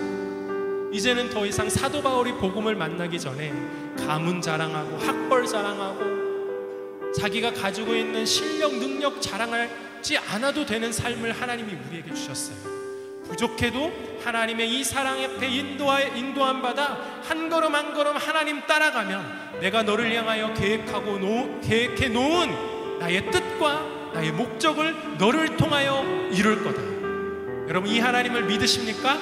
이제는 더 이상 사도 바울이 복음을 만나기 전에 가문 자랑하고 학벌 자랑하고 자기가 가지고 있는 실력, 능력 자랑하지 않아도 되는 삶을 하나님이 우리에게 주셨어요. 부족해도 하나님의 이 사랑 앞에 인도함 받아 한 걸음 한 걸음 하나님 따라가면 내가 너를 향하여 계획해 놓은 나의 뜻과 나의 목적을 너를 통하여 이룰 거다. 여러분, 이 하나님을 믿으십니까?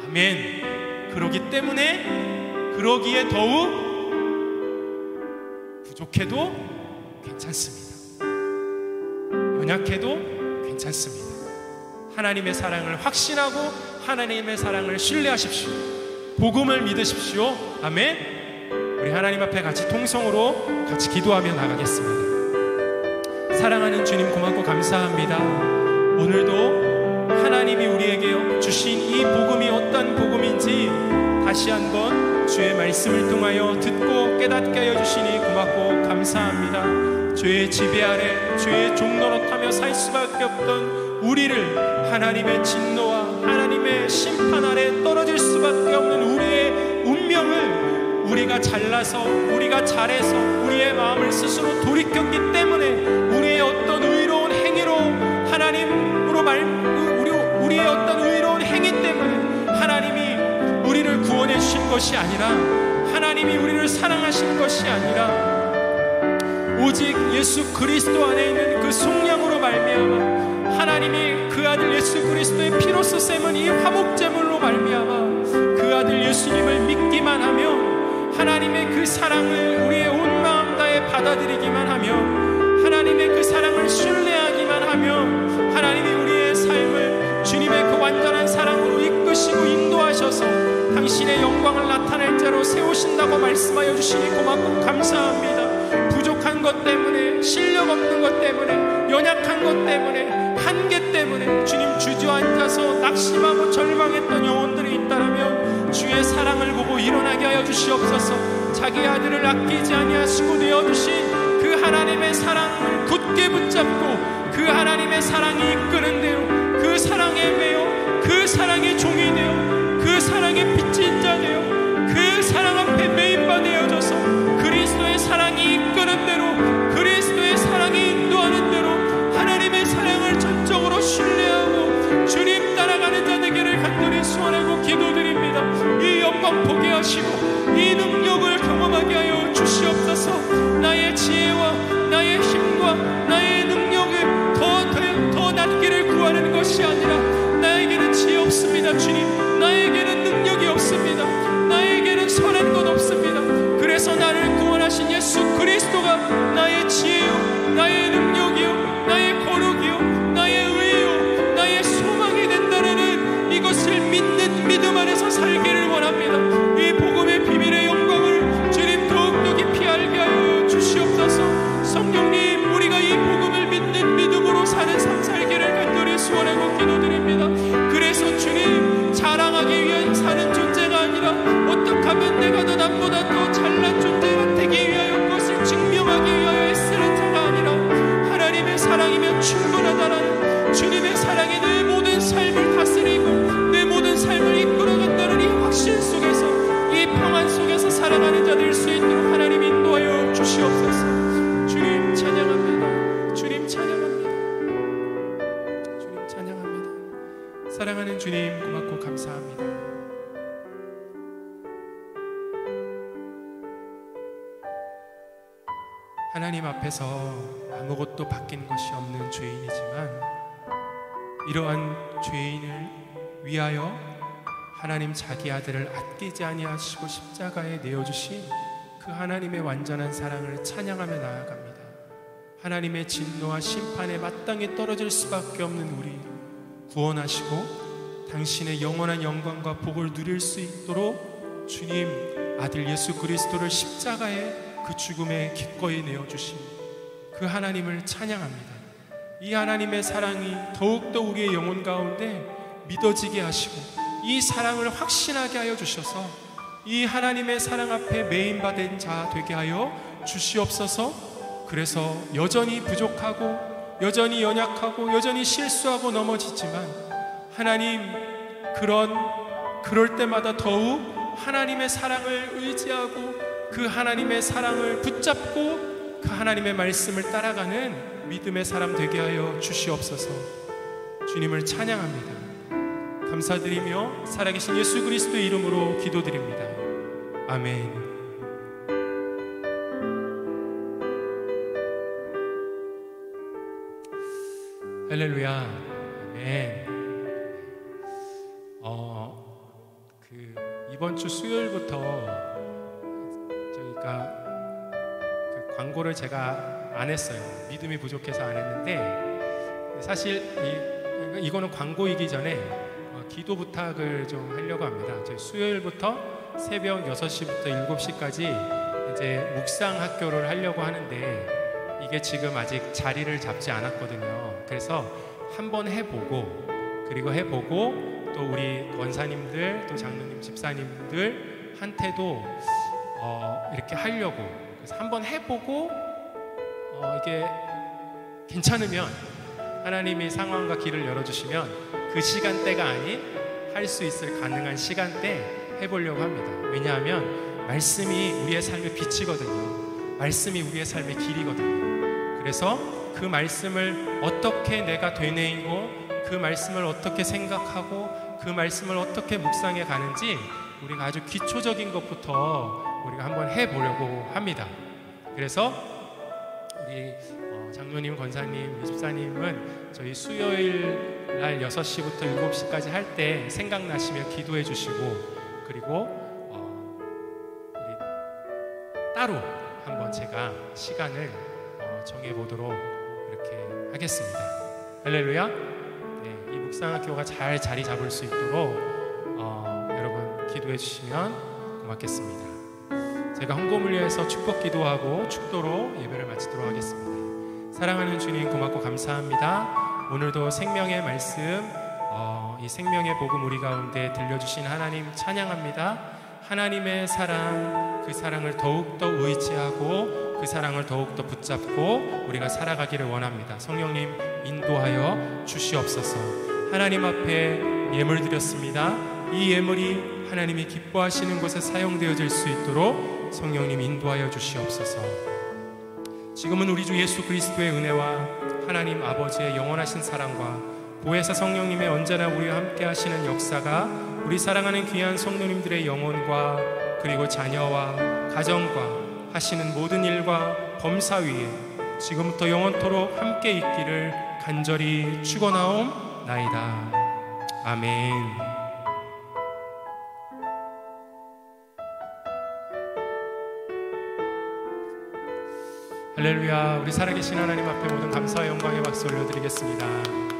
아멘. 그러기에 더욱 부족해도 괜찮습니다. 연약해도 괜찮습니다. 하나님의 사랑을 확신하고 하나님의 사랑을 신뢰하십시오. 복음을 믿으십시오. 아멘. 우리 하나님 앞에 같이 통성으로 같이 기도하며 나가겠습니다. 사랑하는 주님, 고맙고 감사합니다. 오늘도 하나님이 우리에게 주신 이 복음이 어떤 복음인지 다시 한번 주의 말씀을 통하여 듣고 깨닫게 하여 주시니 고맙고 감사합니다. 죄의 지배 아래 죄의 종노릇하며 살 수밖에 없던 우리를 하나님의 진노와 하나님의 심판 아래 떨어질 수밖에 없는 우리의 운명을 우리가 잘나서 우리가 잘해서 우리의 마음을 스스로 돌이켰기 때문에 우리의 어떤 의로운 행위로 하나님으로 우리의 어떤 의로운 행위 때문에 하나님이 우리를 구원해 주신 것이 아니라 하나님이 우리를 사랑하신 것이 아니라 오직 예수 그리스도 안에 있는 그 속량으로 말미암아 하나님이 그 아들 예수 그리스도의 피로써 셈은 이 화목제물로 말미암아 그 아들 예수님을 믿기만 하며 하나님의 그 사랑을 우리의 온 마음 다해 받아들이기만 하며 하나님의 그 사랑을 신뢰하기만 하며 하나님이 우리의 삶을 주님의 그 완전한 사랑으로 이끄시고 인도하셔서 당신의 영광을 나타낼 자로 세우신다고 말씀하여 주시니 고맙고 감사합니다. 부족한 것 때문에, 실력 없는 것 때문에, 연약한 것 때문에, 한계 때문에 주님 주저앉아서 낙심하고 절망했던 영혼들이 있다면 주의 사랑을 보고 일어나게 하여 주시옵소서. 자기 아들을 아끼지 아니하시고 내어주신 그 하나님의 사랑을 굳게 붙잡고 그 하나님의 사랑이 이끄는 대로 그 사랑에 매여 그 사랑의 종이 되어 그 사랑의 빚진 자 되어 그 사랑 앞에 매입받아져서 그리스도의 사랑이 이끄는 대로 그리스도의 사랑이 인도하는 대로 하나님의 사랑을 전적으로 신뢰하고 주님 따라가는 자 되기를 간절히 소원하고 기도드립니다. 이 영광 보게 하시고 이 능력을 경험하게 하여 주시옵소서. 나의 지혜와 나의 힘과 나의 능력에 더 낫기를 구하는 것이 아니라 나에게는 지혜 없습니다. 주님, 나에게는 능력이 없습니다. 나에게는 선한 것 없습니다. 그래서 나를 구원하신 예수 그리스도가 나의 지혜요 나의 능력이요 나의 거룩이요 나의 의요 나의 소망이 된다는 이것을 믿는 믿음 안에서 살기를 원합니다. 이 복음의 비밀의 영광을 주님 더욱더 깊이 알게 하여 주시옵소서. 성령님, 우리가 이 복음을 믿는 믿음으로 사는 삶 살기를 간절히 소원하고 기도드립니다. 그래서 주님, 자랑하기 위한 사는 존재가 아니라 어떻게 하면 내가 너보다 더 잘난 존재가 되기 위하여 그것을 증명하기 위하여 애쓰는 자가 아니라 하나님의 사랑이면 충분하다라는 주님의 사랑이 내 모든 삶을 다스리고 내 모든 삶을 이끌어간다는 이 확신 속에서 이 평안 속에서 살아가는 자 될 수 있도록 하나님 인도하여 주시옵소서. 주님 찬양합니다. 주님 찬양합니다. 주님 찬양합니다. 사랑하는 주님 고맙고 감사합니다. 하나님 앞에서 아무것도 바뀐 것이 없는 죄인이지만 이러한 죄인을 위하여 하나님 자기 아들을 아끼지 아니하시고 십자가에 내어주신 그 하나님의 완전한 사랑을 찬양하며 나아갑니다. 하나님의 진노와 심판에 마땅히 떨어질 수밖에 없는 우리 구원하시고 당신의 영원한 영광과 복을 누릴 수 있도록 주님 아들 예수 그리스도를 십자가에 그 죽음에 기꺼이 내어주신 그 하나님을 찬양합니다. 이 하나님의 사랑이 더욱더 우리의 영혼 가운데 믿어지게 하시고 이 사랑을 확신하게 하여 주셔서 이 하나님의 사랑 앞에 매인받은 자 되게 하여 주시옵소서. 그래서 여전히 부족하고 여전히 연약하고 여전히 실수하고 넘어지지만 하나님 그럴 때마다 더욱 하나님의 사랑을 의지하고 그 하나님의 사랑을 붙잡고 그 하나님의 말씀을 따라가는 믿음의 사람 되게 하여 주시옵소서. 주님을 찬양합니다. 감사드리며 살아계신 예수 그리스도의 이름으로 기도드립니다. 아멘. 할렐루야. 아멘. 이번 주 수요일부터 저희가 그 광고를 제가 안 했어요. 믿음이 부족해서 안 했는데 사실 이거는 광고이기 전에 기도 부탁을 좀 하려고 합니다. 저희 수요일부터 새벽 6시부터 7시까지 이제 묵상 학교를 하려고 하는데 이게 지금 아직 자리를 잡지 않았거든요. 그래서 한번 해보고 그리고 또 우리 권사님들 또 장로님 집사님들한테도 이렇게 하려고 그래서 한번 해보고 이게 괜찮으면 하나님이 상황과 길을 열어주시면 그 시간대가 아닌 할 수 있을 가능한 시간대 해보려고 합니다. 왜냐하면 말씀이 우리의 삶의 빛이거든요. 말씀이 우리의 삶의 길이거든요. 그래서 그 말씀을 어떻게 내가 되뇌이고 그 말씀을 어떻게 생각하고 그 말씀을 어떻게 묵상해 가는지 우리가 아주 기초적인 것부터 우리가 한번 해보려고 합니다. 그래서 우리 장로님, 권사님, 우리 집사님은 저희 수요일 날 6시부터 7시까지 할 때 생각나시면 기도해 주시고, 그리고 우리 따로 한번 제가 시간을 정해보도록 이렇게 하겠습니다. 할렐루야. 네, 이 묵상학교가 잘 자리 잡을 수 있도록 여러분 기도해 주시면 고맙겠습니다. 제가 헌금을 위해서 축복 기도하고 축도로 예배를 마치도록 하겠습니다. 사랑하는 주님, 고맙고 감사합니다. 오늘도 생명의 말씀, 이 생명의 복음 우리 가운데 들려주신 하나님 찬양합니다. 하나님의 사랑, 그 사랑을 더욱더 의지하고 그 사랑을 더욱더 붙잡고 우리가 살아가기를 원합니다. 성령님 인도하여 주시옵소서. 하나님 앞에 예물 드렸습니다. 이 예물이 하나님이 기뻐하시는 곳에 사용되어질 수 있도록 성령님 인도하여 주시옵소서. 지금은 우리 주 예수 그리스도의 은혜와 하나님 아버지의 영원하신 사랑과 보혜사 성령님의 언제나 우리와 함께 하시는 역사가 우리 사랑하는 귀한 성도님들의 영혼과 그리고 자녀와 가정과 하시는 모든 일과 범사 위에 지금부터 영원토록 함께 있기를 간절히 축원하옵나이다. 아멘. 할렐루야. 우리 살아계신 하나님 앞에 모든 감사와 영광의 박수 올려드리겠습니다.